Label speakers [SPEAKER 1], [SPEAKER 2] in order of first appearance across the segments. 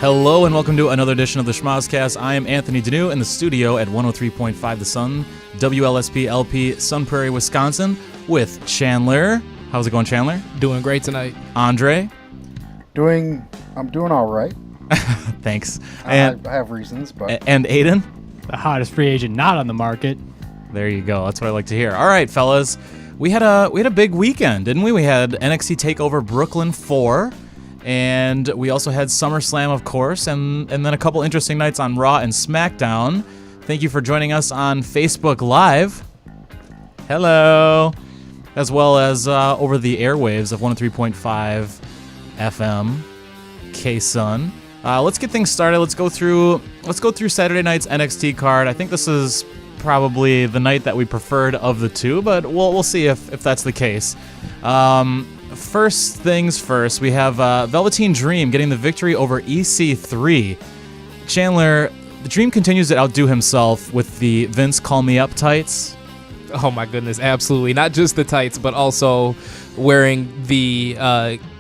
[SPEAKER 1] Hello and welcome to another edition of the Schmozcast. I am Anthony Deneau in the studio at 103.5 The Sun, WLSP LP, Sun Prairie, Wisconsin, with Chandler. How's it going, Chandler?
[SPEAKER 2] Doing great tonight.
[SPEAKER 1] Andre?
[SPEAKER 3] I'm doing all right.
[SPEAKER 1] Thanks.
[SPEAKER 3] And I have reasons, but...
[SPEAKER 1] And Aiden?
[SPEAKER 4] The hottest free agent not on the market.
[SPEAKER 1] There you go. That's what I like to hear. All right, fellas. We had a big weekend, didn't we? We had NXT TakeOver Brooklyn 4. And we also had SummerSlam, of course, and then a couple interesting nights on Raw and SmackDown. Thank you for joining us on Facebook Live. Hello. As well as over the airwaves of 103.5 FM, K-Sun. Let's get things started. Let's go through Saturday night's NXT card. I think this is probably the night that we preferred of the two, but we'll see if that's the case. First things first, we have Velveteen Dream getting the victory over EC3. Chandler, the Dream continues to outdo himself with the Vince Call Me Up tights.
[SPEAKER 2] Oh my goodness, absolutely. Not just the tights, but also wearing the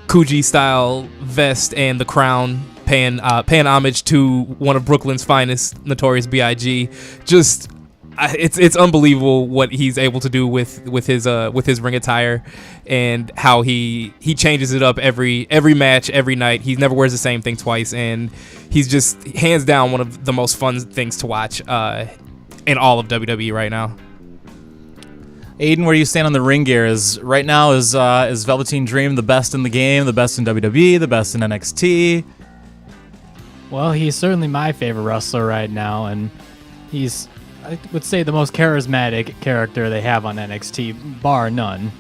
[SPEAKER 2] Kuji style vest and the crown, paying homage to one of Brooklyn's finest, Notorious B.I.G. Just it's unbelievable what he's able to do with his ring attire and how he changes it up every match, every night. He never wears the same thing twice, and he's just hands down one of the most fun things to watch in all of WWE right now.
[SPEAKER 1] Aiden, where do you stand on the ring gear? Is Velveteen Dream the best in the game, the best in WWE, the best in NXT?
[SPEAKER 4] Well, he's certainly my favorite wrestler right now, and he's, I would say, the most charismatic character they have on NXT, bar none.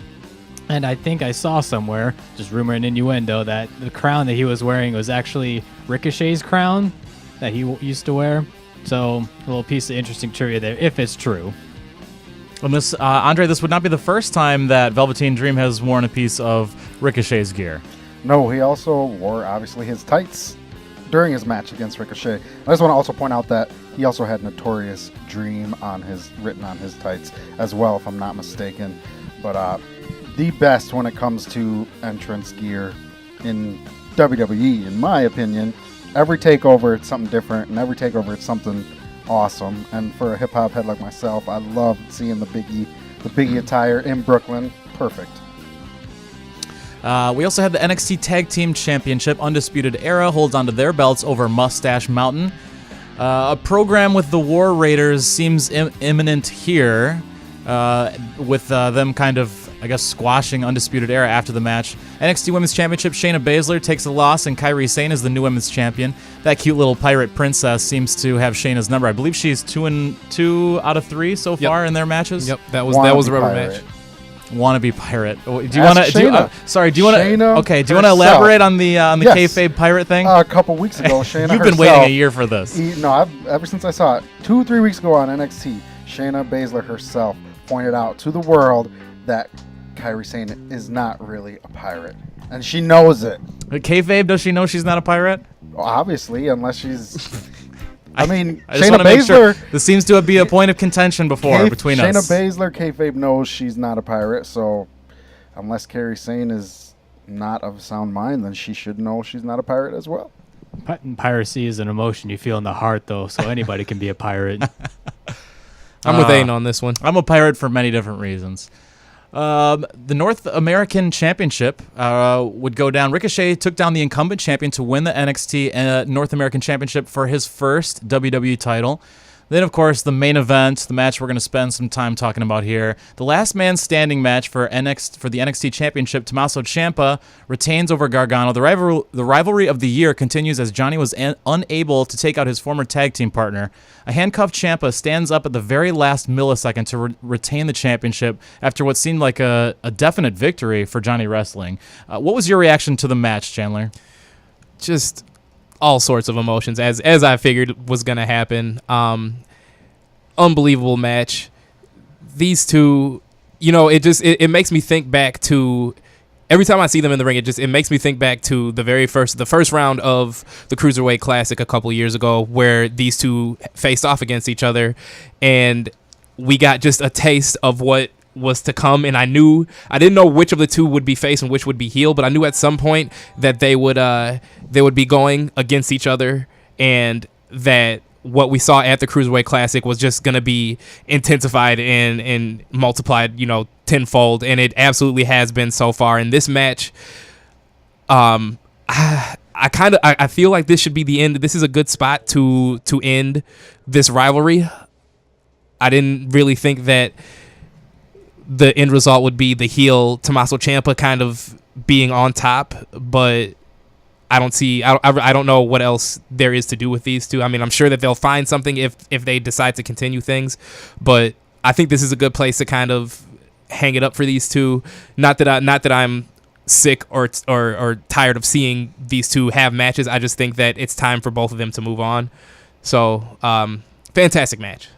[SPEAKER 4] And I think I saw somewhere, just rumor and innuendo, that the crown that he was wearing was actually Ricochet's crown that he used to wear. So a little piece of interesting trivia there, if it's true.
[SPEAKER 1] And this, Andre, this would not be the first time that Velveteen Dream has worn a piece of Ricochet's gear.
[SPEAKER 3] No, he also wore, obviously, his tights during his match against Ricochet. I just want to also point out that he also had Notorious Dream written on his tights as well, if I'm not mistaken. But the best when it comes to entrance gear in WWE, in my opinion. Every takeover, it's something different, and every takeover, it's something awesome. And for a hip-hop head like myself, I love seeing the Biggie attire in Brooklyn. Perfect.
[SPEAKER 1] We also had the NXT Tag Team Championship. Undisputed Era holds onto their belts over Mustache Mountain. A program with the War Raiders seems imminent here, with them kind of, I guess, squashing Undisputed Era after the match. NXT Women's Championship, Shayna Baszler takes a loss, and Kairi Sane is the new Women's Champion. That cute little pirate princess seems to have Shayna's number. I believe she's 2 out of 3 so far in their matches.
[SPEAKER 2] Yep, that was a rubber match.
[SPEAKER 1] Wannabe pirate. Do you want to?
[SPEAKER 3] Do you want to?
[SPEAKER 1] Okay. Do you want to elaborate on the
[SPEAKER 3] Yes.
[SPEAKER 1] kayfabe pirate thing?
[SPEAKER 3] A couple weeks ago, Shayna
[SPEAKER 1] You've been
[SPEAKER 3] herself,
[SPEAKER 1] waiting a year for this.
[SPEAKER 3] Ever since I saw it 2-3 weeks ago on NXT, Shayna Baszler herself pointed out to the world that Kairi Sane is not really a pirate, and she knows it.
[SPEAKER 1] Kayfabe, does she know she's not a pirate?
[SPEAKER 3] Well, obviously, unless she's.
[SPEAKER 1] I just
[SPEAKER 3] Shayna
[SPEAKER 1] want to make sure.
[SPEAKER 3] Baszler.
[SPEAKER 1] This seems to be a point of contention between
[SPEAKER 3] Shayna
[SPEAKER 1] us.
[SPEAKER 3] Baszler, kayfabe, knows she's not a pirate, so unless Kairi Sane is not of sound mind, then she should know she's not a pirate as well.
[SPEAKER 4] Piracy is an emotion you feel in the heart, though, so anybody can be a pirate.
[SPEAKER 2] I'm with Aiden on this one.
[SPEAKER 1] I'm a pirate for many different reasons. The North American Championship would go down. Ricochet took down the incumbent champion to win the NXT North American Championship for his first WWE title. Then, of course, the main event, the match we're going to spend some time talking about here. The last man standing match for the NXT Championship, Tommaso Ciampa retains over Gargano. The rivalry of the year continues as Johnny was unable to take out his former tag team partner. A handcuffed Ciampa stands up at the very last millisecond to retain the championship after what seemed like a definite victory for Johnny Wrestling. What was your reaction to the match, Chandler?
[SPEAKER 2] Just all sorts of emotions, as I figured was going to happen. Unbelievable match. These two, it makes me think back to, every time I see them in the ring, it makes me think back to the first round of the Cruiserweight Classic a couple years ago, where these two faced off against each other, and we got just a taste of what was to come, and I didn't know which of the two would be face and which would be heel, but I knew at some point that they would be going against each other, and that what we saw at the Cruiserweight Classic was just going to be intensified and multiplied, tenfold, and it absolutely has been so far. In this match, I feel like this should be the end. This is a good spot to end this rivalry. I didn't really think that the end result would be the heel Tommaso Ciampa kind of being on top, but I don't know what else there is to do with these two. I mean, I'm sure that they'll find something if they decide to continue things, but I think this is a good place to kind of hang it up for these two. Not that I'm sick or tired of seeing these two have matches. I just think that it's time for both of them to move on. So, fantastic match.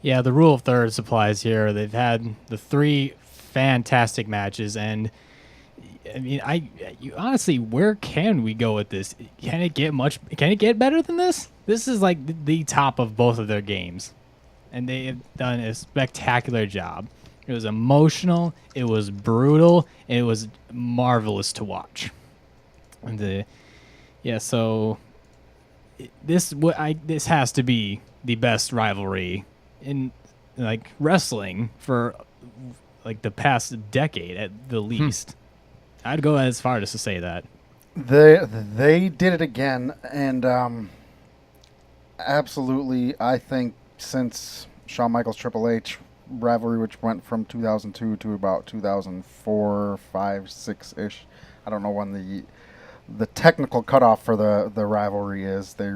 [SPEAKER 4] Yeah, the rule of thirds applies here. They've had the 3 fantastic matches, and I mean, honestly, where can we go with this? Can it get better than this? This is like the top of both of their games, and they have done a spectacular job. It was emotional, it was brutal, and it was marvelous to watch. And so this has to be the best rivalry in like wrestling for like the past decade at the least. I'd go as far as to say that.
[SPEAKER 3] They did it again, and absolutely, I think since Shawn Michaels Triple H rivalry, which went from 2002 to about 2004, 5, 6 ish. I don't know when the technical cutoff for the rivalry is. They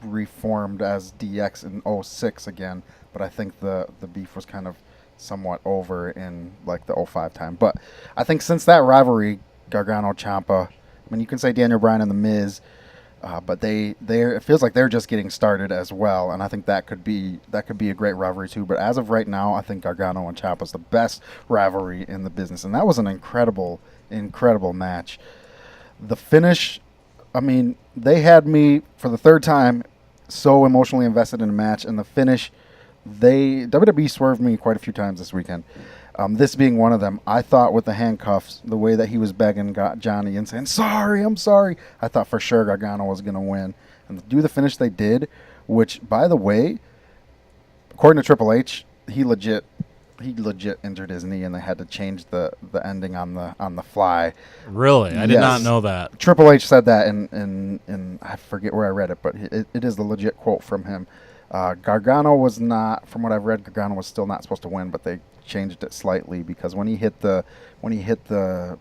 [SPEAKER 3] reformed as DX in 06 again, but I think the beef was kind of somewhat over in like the 05 time. But I think since that rivalry, Gargano, Ciampa, I mean, you can say Daniel Bryan and The Miz, but it feels like they're just getting started as well, and I think that could be a great rivalry too. But as of right now, I think Gargano and Ciampa is the best rivalry in the business, and that was an incredible match. The finish, I mean, they had me for the third time so emotionally invested in a match, and the finish, WWE swerved me quite a few times this weekend. This being one of them. I thought with the handcuffs, the way that he was begging Johnny and saying, "Sorry, I'm sorry," I thought for sure Gargano was going to win. And to do the finish they did, which, by the way, according to Triple H, he legit injured his knee, and they had to change the ending on the fly.
[SPEAKER 1] Really? I did not know that.
[SPEAKER 3] Triple H said that in I forget where I read it, but it is the legit quote from him. Gargano was not, from what I've read, Gargano was still not supposed to win, but they changed it slightly because when he hit the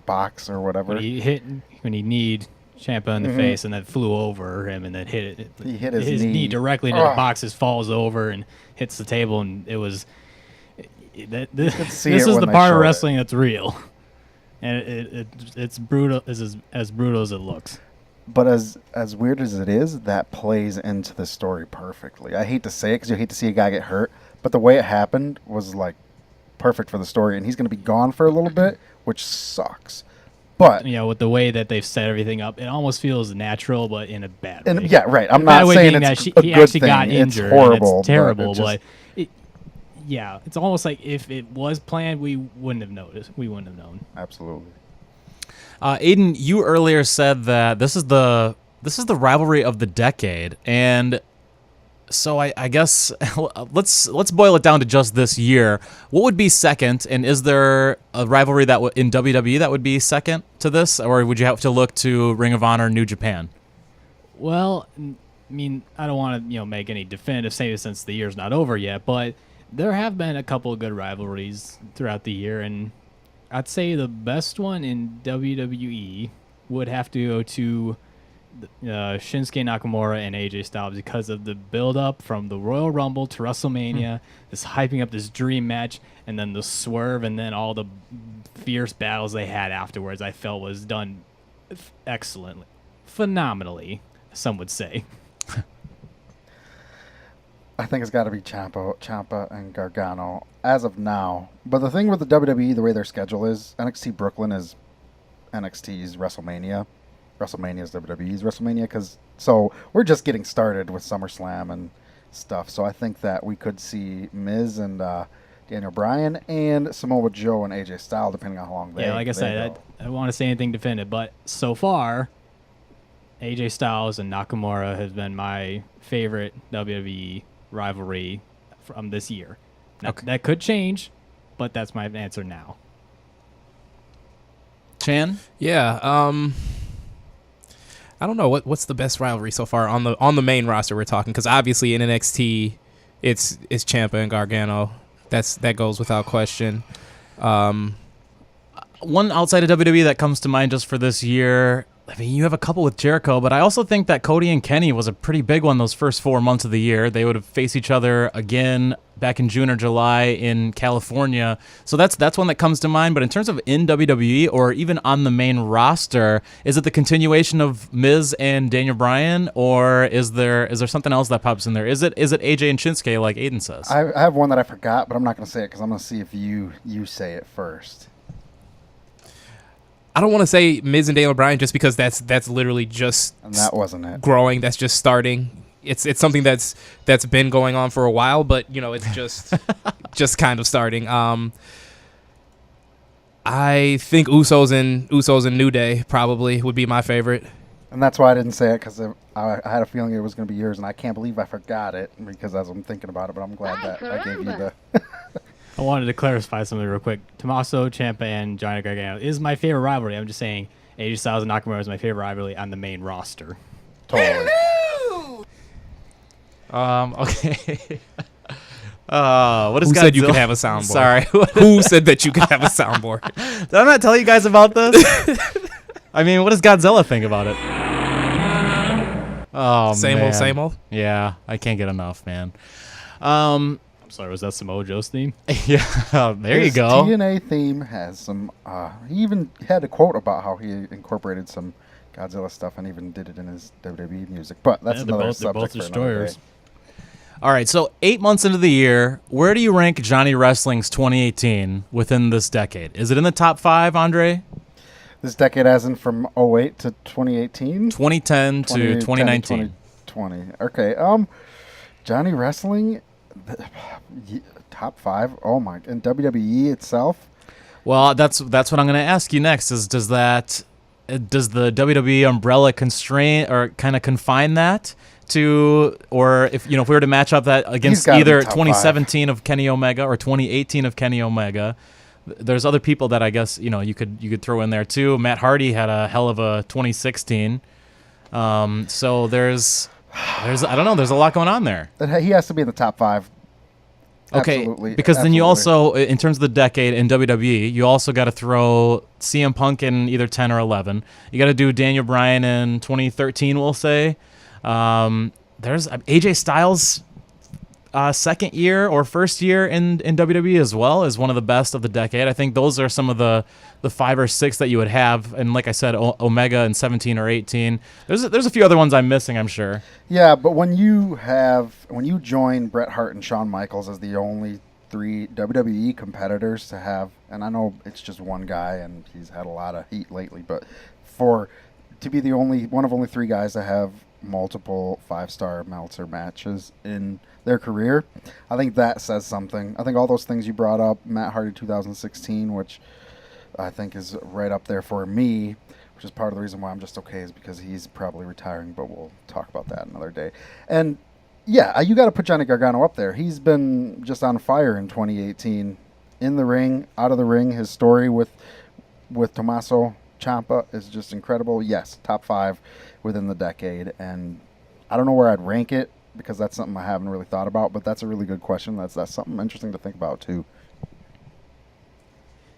[SPEAKER 3] box or whatever, when
[SPEAKER 4] he kneed Ciampa in the face and then flew over him and then hit it.
[SPEAKER 3] He hit his knee
[SPEAKER 4] directly into the boxes, falls over and hits the table, and it was. This is the part of wrestling that's real, and it's brutal. Is as brutal as it looks.
[SPEAKER 3] But as weird as it is, that plays into the story perfectly. I hate to say it because you hate to see a guy get hurt, but the way it happened was like perfect for the story, and he's going to be gone for a little bit, which sucks. But
[SPEAKER 4] with the way that they've set everything up, it almost feels natural, but in a bad way.
[SPEAKER 3] Yeah, right. I'm not saying it's a good thing.
[SPEAKER 4] Got injured.
[SPEAKER 3] It's horrible.
[SPEAKER 4] It's terrible, but it's almost like if it was planned, we wouldn't have noticed. We wouldn't have known.
[SPEAKER 3] Absolutely.
[SPEAKER 1] Aiden, you earlier said that this is the rivalry of the decade, and so I guess let's boil it down to just this year. What would be second, and is there a rivalry that in WWE that would be second to this, or would you have to look to Ring of Honor, New Japan?
[SPEAKER 4] Well, I mean, I don't want to make any definitive statements since the year's not over yet, but there have been a couple of good rivalries throughout the year, and I'd say the best one in WWE would have to go to Shinsuke Nakamura and AJ Styles because of the build-up from the Royal Rumble to WrestleMania, this hyping up this dream match, and then the swerve, and then all the fierce battles they had afterwards. I felt was done excellently, phenomenally, some would say.
[SPEAKER 3] I think it's got to be Ciampa and Gargano as of now. But the thing with the WWE, the way their schedule is, NXT Brooklyn is NXT's WrestleMania. WrestleMania is WWE's WrestleMania. So we're just getting started with SummerSlam stuff. So I think that we could see Miz and Daniel Bryan and Samoa Joe and AJ Styles, depending on how long they
[SPEAKER 4] Yeah, like I said,
[SPEAKER 3] go.
[SPEAKER 4] I don't want to say anything definitive, but so far, AJ Styles and Nakamura has been my favorite WWE rivalry from this year. Now,
[SPEAKER 1] Okay.
[SPEAKER 4] that could change, but that's my answer now.
[SPEAKER 1] Chan?
[SPEAKER 2] Yeah. I don't know what's the best rivalry so far on the main roster we're talking, because obviously in NXT it's Ciampa and Gargano. That goes without question.
[SPEAKER 1] One outside of WWE that comes to mind just for this year, I mean, you have a couple with Jericho, but I also think that Cody and Kenny was a pretty big one those first 4 months of the year. They would have faced each other again back in June or July in California. So that's one that comes to mind. But in terms of in WWE or even on the main roster, is it the continuation of Miz and Daniel Bryan, or is there something else that pops in there? Is it AJ and Shinsuke like Aiden says?
[SPEAKER 3] I have one that I forgot, but I'm not going to say it because I'm going to see if you say it first.
[SPEAKER 2] I don't want to say Miz and Daniel Bryan just because that's literally just
[SPEAKER 3] And that wasn't it.
[SPEAKER 2] growing. That's just starting. It's something that's been going on for a while, but it's just kind of starting. I think Usos and New Day probably would be my favorite.
[SPEAKER 3] And that's why I didn't say it, because I had a feeling it was going to be yours, and I can't believe I forgot it because as I'm thinking about it, but I'm glad that I gave you the...
[SPEAKER 4] I wanted to clarify something real quick. Tommaso Ciampa and Johnny Gargano is my favorite rivalry. I'm just saying AJ Styles and Nakamura is my favorite rivalry on the main roster.
[SPEAKER 3] Totally.
[SPEAKER 1] Okay. What is
[SPEAKER 2] Who said you could have a soundboard?
[SPEAKER 1] Sorry.
[SPEAKER 2] Who said that you could have a soundboard?
[SPEAKER 1] Did I not tell you guys about this? I mean, what does Godzilla think about it? Oh,
[SPEAKER 2] Same old, same old.
[SPEAKER 1] Yeah, I can't get enough, man.
[SPEAKER 4] I'm sorry, was that Samoa Joe's theme?
[SPEAKER 1] Yeah, there you
[SPEAKER 3] His
[SPEAKER 1] go.
[SPEAKER 3] TNA theme has some... he even had a quote about how he incorporated some Godzilla stuff and even did it in his WWE music. But that's
[SPEAKER 4] Yeah, they're
[SPEAKER 3] another
[SPEAKER 4] both
[SPEAKER 3] subject for another
[SPEAKER 4] destroyers.
[SPEAKER 3] day.
[SPEAKER 1] All right, so 8 months into the year, where do you rank Johnny Wrestling's 2018 within this decade? Is it in the top 5, Andre?
[SPEAKER 3] This decade as in from 08 to 2018?
[SPEAKER 1] 2010 to 2019.
[SPEAKER 3] 2020. Okay. Johnny Wrestling, top 5. Oh my! And WWE itself.
[SPEAKER 1] Well, that's what I'm going to ask you next. Does the WWE umbrella constrain or kind of confine that to, or if we were to match up that against
[SPEAKER 3] gotta be
[SPEAKER 1] either
[SPEAKER 3] top
[SPEAKER 1] 2017 of Kenny Omega or 2018 of Kenny Omega? There's other people that I guess you could throw in there too. Matt Hardy had a hell of a 2016. So there's I don't know. There's a lot going on there.
[SPEAKER 3] He has to be in the top 5.
[SPEAKER 1] Okay,
[SPEAKER 3] Absolutely,
[SPEAKER 1] because then you
[SPEAKER 3] absolutely.
[SPEAKER 1] also, in terms of the decade in WWE, you also got to throw CM Punk in either 10 or 11. You got to do Daniel Bryan in 2013, we'll say. There's AJ Styles' second year or first year in WWE as well is one of the best of the decade. I think those are some of the 5 or 6 that you would have. And like I said, Omega in 17 or 18. There's a few other ones I'm missing, I'm sure.
[SPEAKER 3] Yeah, but when you join Bret Hart and Shawn Michaels as the only 3 WWE competitors to have, and I know it's just one guy and he's had a lot of heat lately, but to be the only one of only 3 guys to have multiple 5-star Meltzer matches in their career, I think that says something. I think all those things you brought up, Matt Hardy 2016, which I think is right up there for me, which is part of the reason why I'm just okay, is because he's probably retiring, but we'll talk about that another day. And yeah, you got to put Johnny Gargano up there. He's been just on fire in 2018, in the ring, out of the ring. His story with Tommaso Ciampa is just incredible. Yes, top 5 within the decade, and I don't know where I'd rank it because that's something I haven't really thought about, but that's a really good question. That's something interesting to think about too.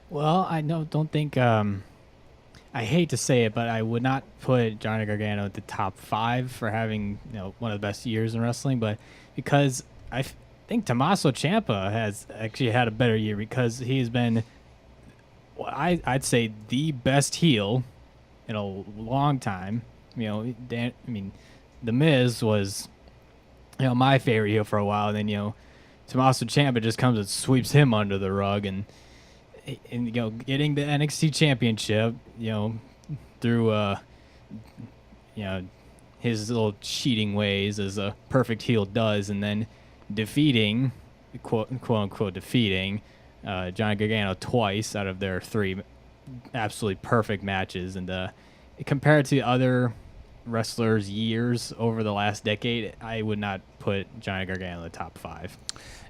[SPEAKER 4] Well, I don't think I hate to say it, but I would not put Johnny Gargano at the top 5 for having one of the best years in wrestling, but because I think Tommaso Ciampa has actually had a better year because he's been, I'd say, the best heel in a long time. The Miz was my favorite heel for a while, and then Tommaso Ciampa just comes and sweeps him under the rug, and getting the NXT championship, through his little cheating ways as a perfect heel does, and then defeating, quote unquote defeating, Johnny Gargano twice out of their 3 absolutely perfect matches. And compared to other wrestlers' years over the last decade, I would not put Johnny Gargano in the top 5.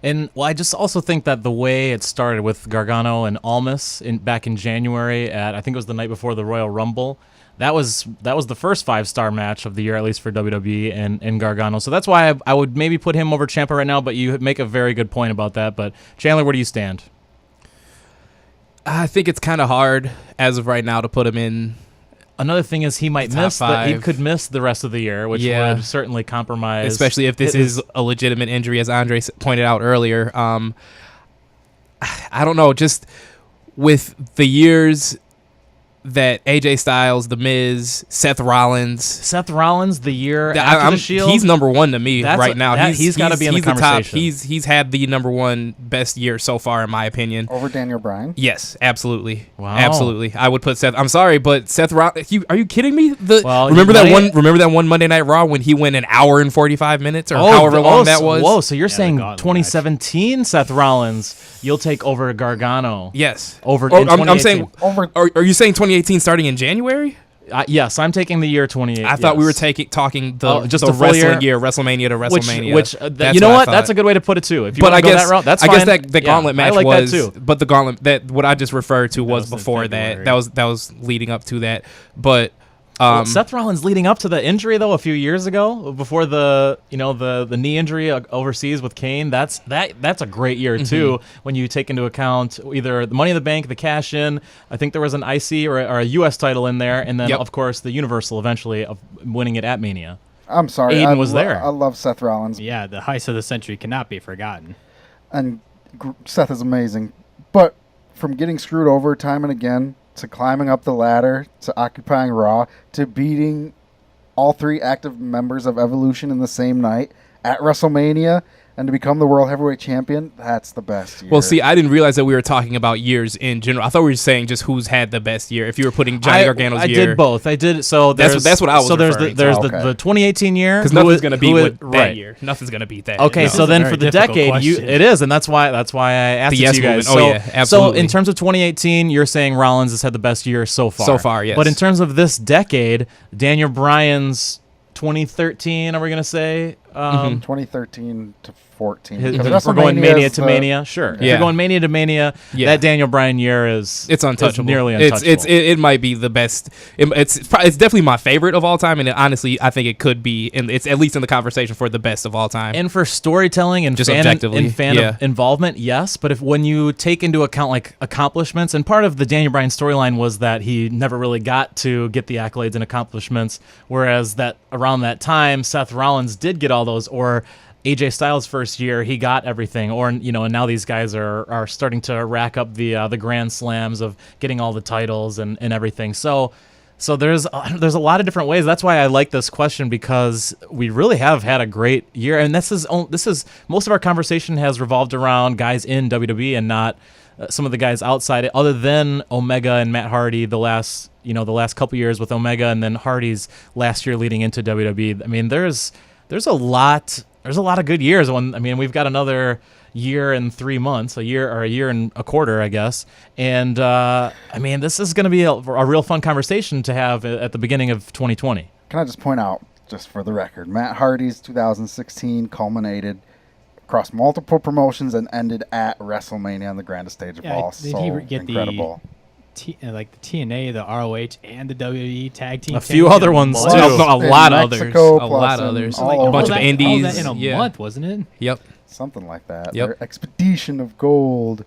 [SPEAKER 1] And well, I just also think that the way it started with Gargano and Almas back in January I think it was the night before the Royal Rumble. That was the first 5-star match of the year, at least for WWE and Gargano. So that's why I would maybe put him over Ciampa right now. But you make a very good point about that. But Chandler, where do you stand?
[SPEAKER 2] I think it's kind of hard as of right now to put him in.
[SPEAKER 1] Another thing is he might
[SPEAKER 2] Top
[SPEAKER 1] miss. He
[SPEAKER 2] 5.
[SPEAKER 1] could miss the rest of the year, which would certainly compromise.
[SPEAKER 2] Especially if this is a legitimate injury, as Andre pointed out earlier. I don't know, just with the years that AJ Styles, The Miz, Seth Rollins,
[SPEAKER 1] the year after the Shield.
[SPEAKER 2] He's number 1 to me right now.
[SPEAKER 1] He's got to be in the conversation.
[SPEAKER 2] He's had the number 1 best year so far, in my opinion.
[SPEAKER 3] Over Daniel Bryan?
[SPEAKER 2] Yes, absolutely.
[SPEAKER 1] Wow.
[SPEAKER 2] Absolutely. I would put Seth. I'm sorry, but Seth Rollins. Are you kidding me?
[SPEAKER 1] Remember
[SPEAKER 2] that one Monday Night Raw when he went an hour and 45 minutes or however long that was?
[SPEAKER 1] Whoa, so you're saying 2017 Seth Rollins, you'll take over Gargano?
[SPEAKER 2] Yes.
[SPEAKER 1] I'm
[SPEAKER 2] saying Are you saying 2018 starting in January?
[SPEAKER 1] Yes, I'm taking the year 2018.
[SPEAKER 2] I thought we were talking just the wrestling year, WrestleMania to WrestleMania.
[SPEAKER 1] Which you know what? That's a good way to put it too. If you want to go that route, that's fine.
[SPEAKER 2] I guess that gauntlet match was.
[SPEAKER 1] That too.
[SPEAKER 2] But the gauntlet that what I just referred to was before that. That was leading up to that. But
[SPEAKER 1] Seth Rollins leading up to the injury though a few years ago, before the knee injury overseas with Kane, that's a great year too. When you take into account either the Money in the Bank, the cash in, I think there was an IC or a US title in there, and then of course the Universal eventually of winning it at Mania.
[SPEAKER 3] I'm sorry,
[SPEAKER 1] Aiden was there.
[SPEAKER 3] I love Seth Rollins.
[SPEAKER 4] Yeah, the heist of the century cannot be forgotten.
[SPEAKER 3] And Seth is amazing, but from getting screwed over time and again, to climbing up the ladder, to occupying Raw, to beating all 3 active members of Evolution in the same night at WrestleMania, and to become the World Heavyweight Champion, that's the best year.
[SPEAKER 2] Well, see, I didn't realize that we were talking about years in general. I thought we were saying just who's had the best year. If you were putting Johnny Gargano's year.
[SPEAKER 1] I did both. I did. So
[SPEAKER 2] that's what I was referring to.
[SPEAKER 1] There's the 2018 year.
[SPEAKER 2] Because nothing's going to beat that year. Nothing's going to beat that.
[SPEAKER 1] Okay, so then for the decade, it is, and that's why I asked it to you guys.
[SPEAKER 2] Absolutely.
[SPEAKER 1] So in terms of 2018, you're saying Rollins has had the best year so far.
[SPEAKER 2] So far, yes.
[SPEAKER 1] But in terms of this decade, Daniel Bryan's 2013, are we going to say?
[SPEAKER 3] 2013 to 14.
[SPEAKER 1] If we're going Mania to Mania, sure. If you're going Mania to Mania, that Daniel Bryan year it's
[SPEAKER 2] untouchable.
[SPEAKER 1] Nearly untouchable.
[SPEAKER 2] It might be the best. It's definitely my favorite of all time, and honestly, I think it could be. It's at least in the conversation for the best of all time.
[SPEAKER 1] And for storytelling and
[SPEAKER 2] just
[SPEAKER 1] fan,
[SPEAKER 2] objectively,
[SPEAKER 1] and fan involvement, yes. But when you take into account like accomplishments, and part of the Daniel Bryan storyline was that he never really got to get the accolades and accomplishments, whereas that around that time, Seth Rollins did get all those, or AJ Styles' first year, he got everything, and now these guys are starting to rack up the Grand Slams of getting all the titles and everything. So there's a lot of different ways. That's why I like this question, because we really have had a great year, and this is most of our conversation has revolved around guys in WWE and not some of the guys outside it, other than Omega and Matt Hardy the last couple years with Omega, and then Hardy's last year leading into WWE. I mean, there's a lot of good years. We've got another year and 3 months, a year and a quarter, I guess. And this is going to be a real fun conversation to have at the beginning of 2020.
[SPEAKER 3] Can I just point out, just for the record, Matt Hardy's 2016 culminated across multiple promotions and ended at WrestleMania on the grandest stage of all.
[SPEAKER 4] Did he get incredible. The TNA, the ROH, and the WWE tag team?
[SPEAKER 1] A few other ones too.
[SPEAKER 2] A lot of others. A bunch of indies.
[SPEAKER 4] In a month, wasn't it?
[SPEAKER 2] Yep.
[SPEAKER 3] Something like that.
[SPEAKER 2] Yep.
[SPEAKER 3] Their Expedition of Gold.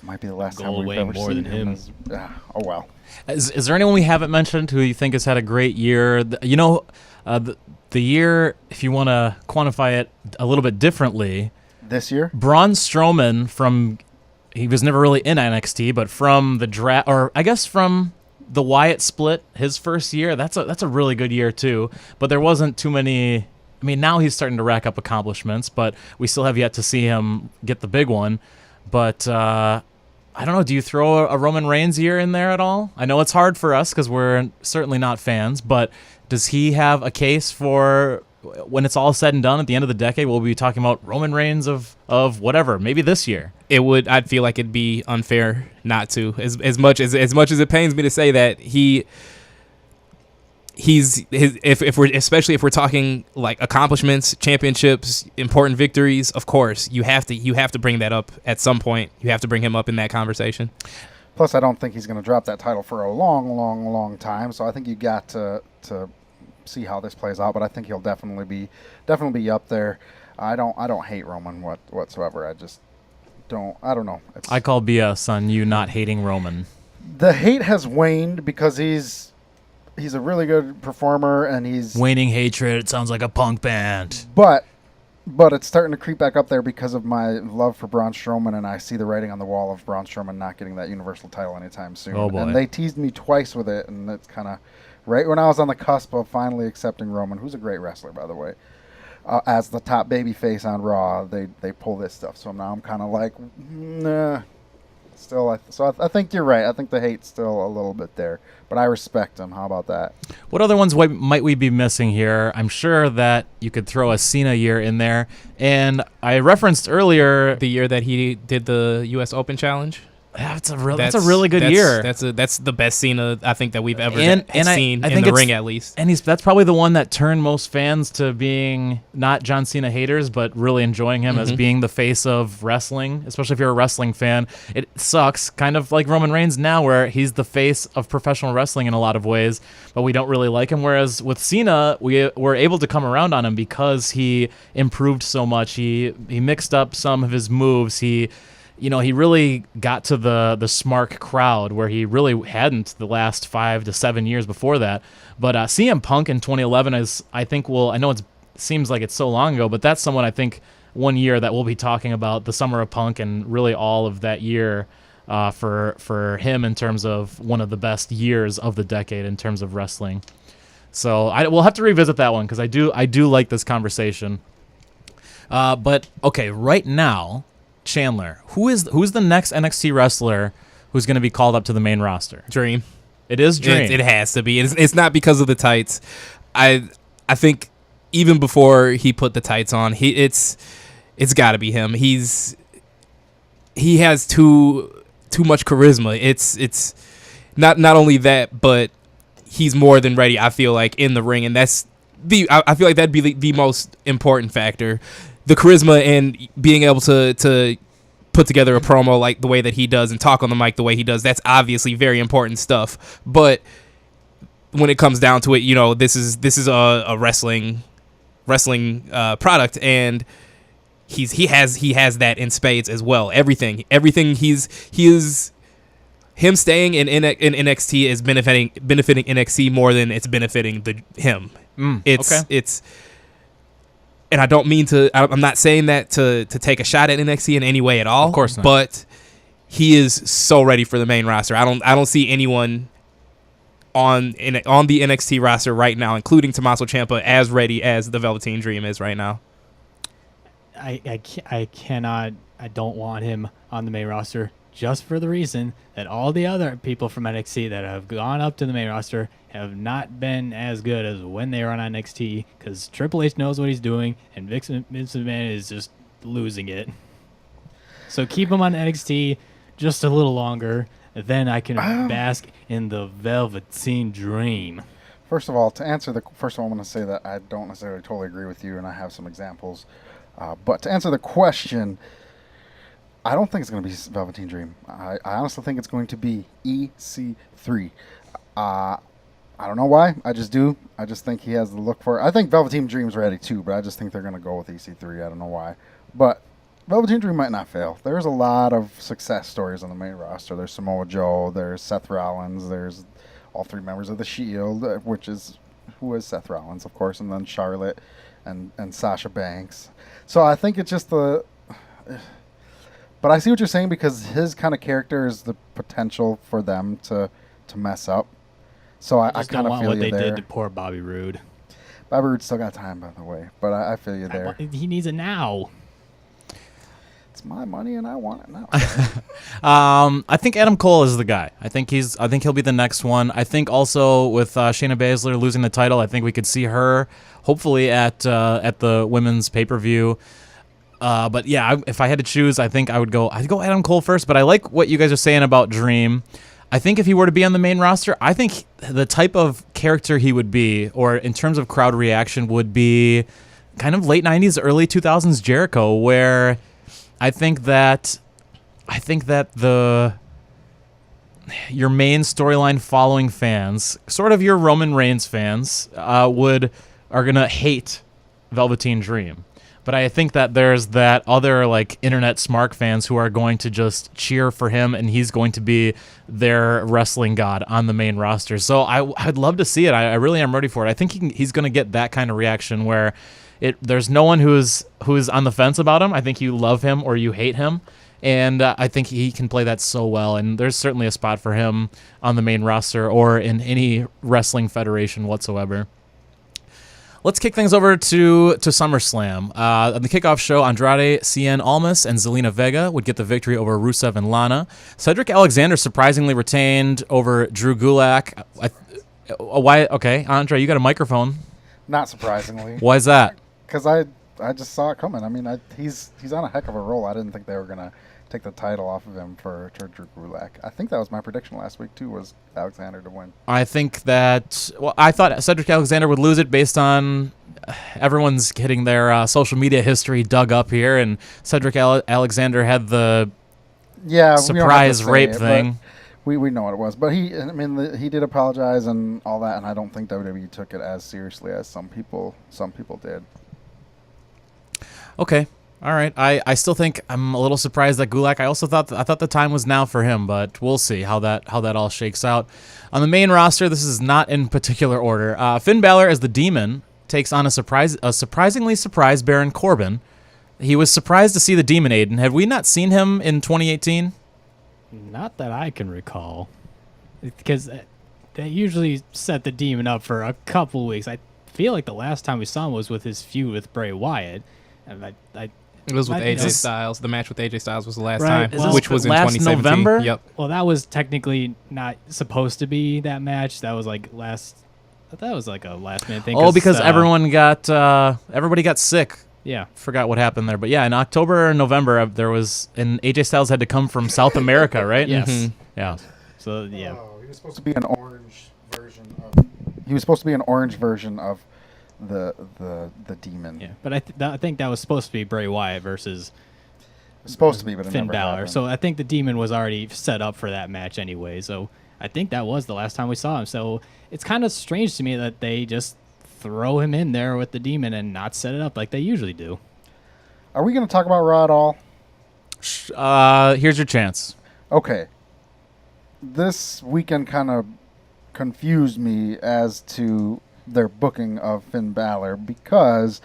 [SPEAKER 3] Might be the last time we've ever
[SPEAKER 4] more
[SPEAKER 3] seen
[SPEAKER 4] than him.
[SPEAKER 3] Oh, well.
[SPEAKER 1] Is there anyone we haven't mentioned who you think has had a great year? The year, if you want to quantify it a little bit differently.
[SPEAKER 3] This year?
[SPEAKER 1] Braun Strowman he was never really in NXT, but from the draft, or I guess from the Wyatt split, his first year, that's a really good year too. But there wasn't too many. I mean, now he's starting to rack up accomplishments, but we still have yet to see him get the big one. But I don't know. Do you throw a Roman Reigns year in there at all? I know it's hard for us because we're certainly not fans, but does he have a case for when it's all said and done at the end of the decade? We'll be talking about Roman Reigns of whatever, maybe this year.
[SPEAKER 2] I'd feel like it'd be unfair not to. As much as it pains me to say that especially if we're talking like accomplishments, championships, important victories, of course you have to bring that up at some point. You have to bring him up in that conversation.
[SPEAKER 3] Plus, I don't think he's going to drop that title for a long, long, long time. So I think you got to see how this plays out. But I think he'll definitely be up there. I don't hate Roman whatsoever. I just don't. I don't know.
[SPEAKER 1] I call BS on you not hating Roman.
[SPEAKER 3] The hate has waned because he's a really good performer, and he's
[SPEAKER 1] waning hatred. It sounds like a punk band.
[SPEAKER 3] But it's starting to creep back up there because of my love for Braun Strowman, and I see the writing on the wall of Braun Strowman not getting that Universal title anytime soon.
[SPEAKER 1] Oh boy.
[SPEAKER 3] And they teased me twice with it, and it's kind of right when I was on the cusp of finally accepting Roman, who's a great wrestler, by the way, as the top babyface on Raw. They pull this stuff, so now I'm kind of like, nah. Still, I think you're right. I think the hate's still a little bit there, but I respect him. How about that?
[SPEAKER 1] What other ones might we be missing here? I'm sure that you could throw a Cena year in there. And I referenced earlier
[SPEAKER 2] the year that he did the U.S. Open Challenge.
[SPEAKER 1] That's a really good year.
[SPEAKER 2] That's the best Cena I think that we've ever seen
[SPEAKER 1] I
[SPEAKER 2] in
[SPEAKER 1] think
[SPEAKER 2] the ring, at least.
[SPEAKER 1] And that's probably the one that turned most fans to being not John Cena haters, but really enjoying him as being the face of wrestling, especially if you're a wrestling fan. It sucks, kind of like Roman Reigns now, where he's the face of professional wrestling in a lot of ways, but we don't really like him. Whereas with Cena, we were able to come around on him because he improved so much. He mixed up some of his moves. He really got to the smart crowd where he really hadn't the last 5 to 7 years before that. But CM Punk in 2011 is, I know it seems like it's so long ago, but that's someone I think one year that we'll be talking about, the summer of Punk and really all of that year for him in terms of one of the best years of the decade in terms of wrestling. So we'll have to revisit that one because I do like this conversation. But okay, right now, Chandler, who's the next NXT wrestler who's going to be called up to the main roster?
[SPEAKER 2] Dream.
[SPEAKER 1] It is Dream.
[SPEAKER 2] It has to be. It's not because of the tights. I think even before he put the tights on, it's got to be him. He has too much charisma. It's not only that, but he's more than ready. I feel like in the ring, and I feel like that'd be the most important factor. The charisma and being able to put together a promo like the way that he does and talk on the mic the way he does, that's obviously very important stuff. But when it comes down to it, this is a wrestling product, and he has that in spades as well. Everything him staying in NXT is benefiting NXT more than it's benefiting him. It's. And I don't mean to. I'm not saying that to take a shot at NXT in any way at all.
[SPEAKER 1] Of course not.
[SPEAKER 2] But he is so ready for the main roster. I don't see anyone on the NXT roster right now, including Tommaso Ciampa, as ready as the Velveteen Dream is right now.
[SPEAKER 4] I cannot. I don't want him on the main roster just for the reason that all the other people from NXT that have gone up to the main roster have not been as good as when they were on NXT, because Triple H knows what he's doing and Vince McMahon is just losing it. So keep him on NXT just a little longer, then I can bask in the Velveteen Dream.
[SPEAKER 3] First of all, I'm going to say that I don't necessarily totally agree with you, and I have some examples. But to answer the question, I don't think it's going to be Velveteen Dream. I honestly think it's going to be EC3. I don't know why. I just do. I just think he has the look for it. I think Velveteen Dream's ready too, but I just think they're going to go with EC3. I don't know why. But Velveteen Dream might not fail. There's a lot of success stories on the main roster. There's Samoa Joe. There's Seth Rollins. There's all 3 members of the Shield, who is Seth Rollins, of course, and then Charlotte and Sasha Banks. So I think it's just the... But I see what you're saying, because his kind of character is the potential for them to mess up. So I kind of feel
[SPEAKER 4] what
[SPEAKER 3] you
[SPEAKER 4] they
[SPEAKER 3] there.
[SPEAKER 4] did to poor Bobby Roode.
[SPEAKER 3] Bobby Roode still got time, by the way, but I feel you there.
[SPEAKER 4] He needs it now.
[SPEAKER 3] It's my money and I want it now.
[SPEAKER 1] I think Adam Cole is the guy. I think he'll be the next one. I think also with Shayna Baszler losing the title, I think we could see her hopefully at the women's pay-per-view. But yeah, if I had to choose, I think I'd go Adam Cole first. But I like what you guys are saying about Dream. I think if he were to be on the main roster, I think the type of character he would be, or in terms of crowd reaction, would be kind of late 90s, early 2000s Jericho, where I think that your main storyline following fans, sort of your Roman Reigns fans, are gonna hate Velveteen Dream. But I think that there's that other like internet smart fans who are going to just cheer for him, and he's going to be their wrestling god on the main roster. So I'd love to see it. I really am ready for it. I think he's going to get that kind of reaction where there's no one who's on the fence about him. I think you love him or you hate him, and I think he can play that so well. And there's certainly a spot for him on the main roster or in any wrestling federation whatsoever. Let's kick things over to SummerSlam. On the kickoff show, Andrade Cien Almas and Zelina Vega would get the victory over Rusev and Lana. Cedric Alexander surprisingly retained over Drew Gulak. Why? Okay, Andre, you got a microphone.
[SPEAKER 3] Not surprisingly.
[SPEAKER 1] Why is that?
[SPEAKER 3] Because I just saw it coming. I mean, he's on a heck of a roll. I didn't think they were gonna take the title off of him for Drew Gulak. I think that was my prediction last week too, was Alexander to win.
[SPEAKER 1] I think that, I thought Cedric Alexander would lose it based on everyone's getting their social media history dug up here, and Cedric Alexander had the surprise rape thing.
[SPEAKER 3] We know what it was, but he did apologize and all that, and I don't think WWE took it as seriously as some people did.
[SPEAKER 1] Okay. All right. I still think I'm a little surprised that Gulak. I thought the time was now for him, but we'll see how that all shakes out. On the main roster, this is not in particular order. Finn Balor as the Demon takes on a surprisingly surprised Baron Corbin. He was surprised to see the Demon, Aiden. Have we not seen him in 2018?
[SPEAKER 4] Not that I can recall, because they usually set the Demon up for a couple weeks. I feel like the last time we saw him was with his feud with Bray Wyatt, and
[SPEAKER 2] it was with AJ Styles. The match with AJ Styles was the last
[SPEAKER 4] Right.
[SPEAKER 2] time, which was in
[SPEAKER 1] last
[SPEAKER 2] 2017.
[SPEAKER 1] November?
[SPEAKER 2] Yep.
[SPEAKER 4] Well, that was technically not supposed to be that match. That was like that was like a last minute thing.
[SPEAKER 1] Oh, because everybody got sick.
[SPEAKER 4] Yeah.
[SPEAKER 1] Forgot what happened there. But yeah, in October or November, and AJ Styles had to come from South America, right?
[SPEAKER 4] Yes.
[SPEAKER 1] Mm-hmm. Yeah.
[SPEAKER 4] So, yeah.
[SPEAKER 3] Oh, he was supposed to be an orange version of the Demon.
[SPEAKER 4] Yeah. But I think that was supposed to be Bray Wyatt versus
[SPEAKER 3] It's supposed to be, but it
[SPEAKER 4] Finn
[SPEAKER 3] never
[SPEAKER 4] Balor.
[SPEAKER 3] happened.
[SPEAKER 4] So I think the Demon was already set up for that match anyway. So I think that was the last time we saw him. So it's kind of strange to me that they just throw him in there with the Demon and not set it up like they usually do.
[SPEAKER 3] Are we going to talk about Raw at all?
[SPEAKER 1] Here's your chance.
[SPEAKER 3] Okay. This weekend kind of confused me as to their booking of Finn Balor, because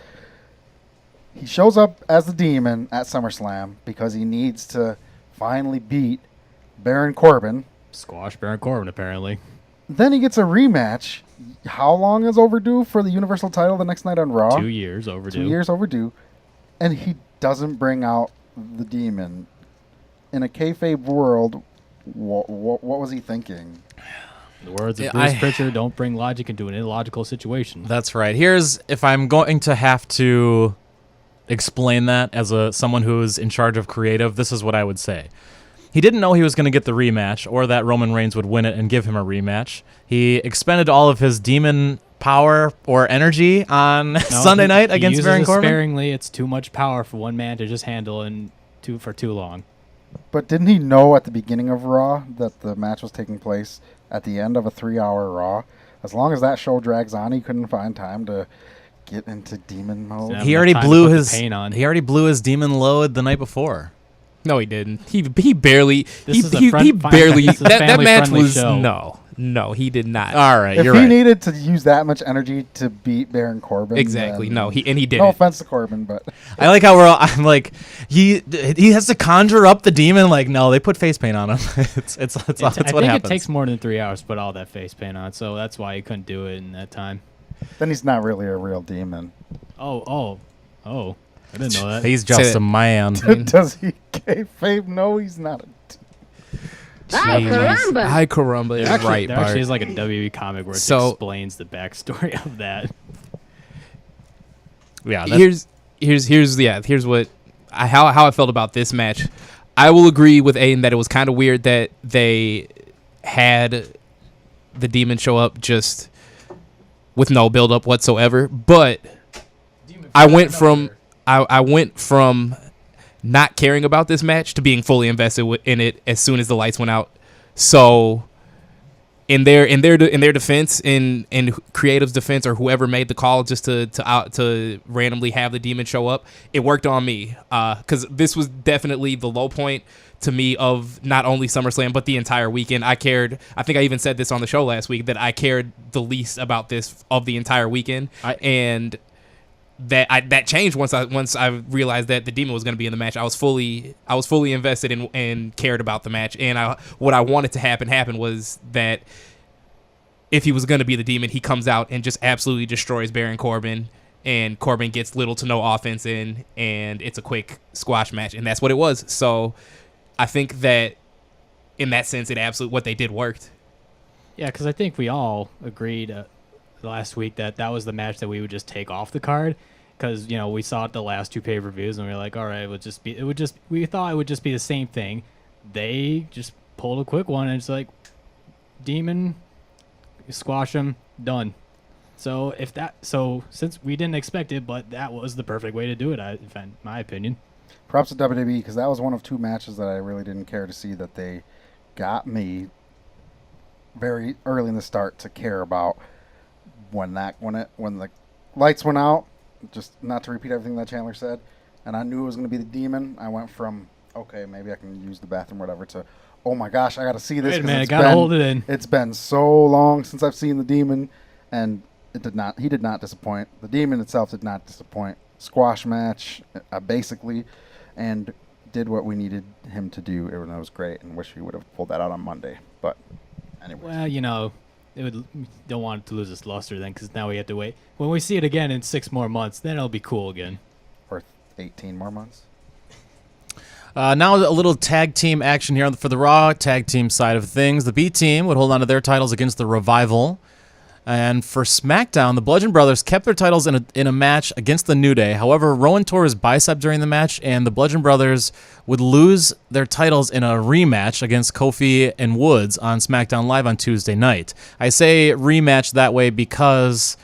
[SPEAKER 3] he shows up as the Demon at SummerSlam because he needs to finally beat Baron Corbin.
[SPEAKER 4] Squash Baron Corbin, apparently.
[SPEAKER 3] Then he gets a rematch. How long is overdue for the Universal title the next night on Raw?
[SPEAKER 4] 2 years overdue.
[SPEAKER 3] 2 years overdue. And he doesn't bring out the Demon. In a kayfabe world, what was he thinking?
[SPEAKER 4] The words of Bruce Pritchard, don't bring logic into an illogical situation.
[SPEAKER 1] That's right. If I'm going to have to explain that as someone who's in charge of creative, this is what I would say. He didn't know he was going to get the rematch or that Roman Reigns would win it and give him a rematch. He expended all of his demon power or energy on Sunday night against Baron Corbin.
[SPEAKER 4] Sparingly, it's too much power for one man to just handle for too long.
[SPEAKER 3] But didn't he know at the beginning of Raw that the match was taking place at the end of a 3-hour Raw? As long as that show drags on, he couldn't find time to get into demon mode.
[SPEAKER 4] Yeah.
[SPEAKER 1] He already blew his
[SPEAKER 4] paint on.
[SPEAKER 1] He already blew his demon load the night before.
[SPEAKER 2] No, he didn't. He barely.
[SPEAKER 4] This is a
[SPEAKER 2] He
[SPEAKER 4] fine-
[SPEAKER 2] barely.
[SPEAKER 4] this is a
[SPEAKER 2] That match
[SPEAKER 4] family-friendly
[SPEAKER 2] was
[SPEAKER 4] show.
[SPEAKER 2] No, he did not.
[SPEAKER 1] All right,
[SPEAKER 3] If
[SPEAKER 1] you're
[SPEAKER 3] he
[SPEAKER 1] right.
[SPEAKER 3] needed to use that much energy to beat Baron Corbin,
[SPEAKER 2] Exactly.
[SPEAKER 3] then-
[SPEAKER 2] No, he didn't.
[SPEAKER 3] No offense to Corbin, but
[SPEAKER 1] I like how I'm like he has to conjure up the demon. Like, no, they put face paint on him. it's
[SPEAKER 4] I
[SPEAKER 1] what
[SPEAKER 4] think
[SPEAKER 1] happens.
[SPEAKER 4] it takes more than 3 hours to put all that face paint on, so that's why he couldn't do it in that time.
[SPEAKER 3] then he's not really a real demon.
[SPEAKER 4] Oh. I didn't know that.
[SPEAKER 1] He's
[SPEAKER 2] Say
[SPEAKER 1] just
[SPEAKER 2] that.
[SPEAKER 1] a man.
[SPEAKER 3] Does he kayfabe? No, he's not.
[SPEAKER 5] Ay, caramba.
[SPEAKER 2] Hi, caramba. Is right,
[SPEAKER 4] There
[SPEAKER 2] Bart.
[SPEAKER 4] actually is like a WWE comic where it
[SPEAKER 2] So-
[SPEAKER 4] explains the backstory of that.
[SPEAKER 1] Yeah, that's,
[SPEAKER 2] Here's what how I felt about this match. I will agree with Aiden that it was kind of weird that they had the demon show up just with no build up whatsoever. But I went from not caring about this match to being fully invested in it as soon as the lights went out. So in their defense, in Creative's defense, or whoever made the call just to randomly have the demon show up, it worked on me because this was definitely the low point to me of not only SummerSlam but the entire weekend. I think I even said this on the show last week that I cared the least about this of the entire weekend, and that changed once I realized that the demon was going to be in the match. I was fully invested in and cared about the match, and what I wanted to happen was that if he was going to be the demon, he comes out and just absolutely destroys Baron Corbin, and Corbin gets little to no offense in, and it's a quick squash match, and that's what it was. So I think that in that sense, what they did worked.
[SPEAKER 4] Yeah, because I think we all agreed last week that was the match that we would just take off the card, because we saw it the last two pay-per-views and we were like, all right, we thought it would just be the same thing. They just pulled a quick one and it's like, demon, squash him, done. So since we didn't expect it, but that was the perfect way to do it, in my opinion.
[SPEAKER 3] Props to WWE, because that was one of two matches that I really didn't care to see, that they got me very early in the start to care about. When the lights went out, just not to repeat everything that Chandler said, and I knew it was going to be the demon, I went from, okay, maybe I can use the bathroom or whatever, to, oh my gosh, I got to see this.
[SPEAKER 4] Wait a minute, I got to hold it in.
[SPEAKER 3] It's been so long since I've seen the demon, and he did not disappoint. The demon itself did not disappoint. Squash match, basically, and did what we needed him to do. It was great, and wish he would have pulled that out on Monday. But anyway.
[SPEAKER 4] Well, don't want it to lose its luster then, because now we have to wait. When we see it again in 6 more months, then it'll be cool again.
[SPEAKER 3] For 18 more months.
[SPEAKER 1] now a little tag team action here for the Raw tag team side of things. The B team would hold on to their titles against the Revival. And for SmackDown, the Bludgeon Brothers kept their titles in a match against the New Day. However, Rowan tore his bicep during the match, and the Bludgeon Brothers would lose their titles in a rematch against Kofi and Woods on SmackDown Live on Tuesday night. I say rematch that way because,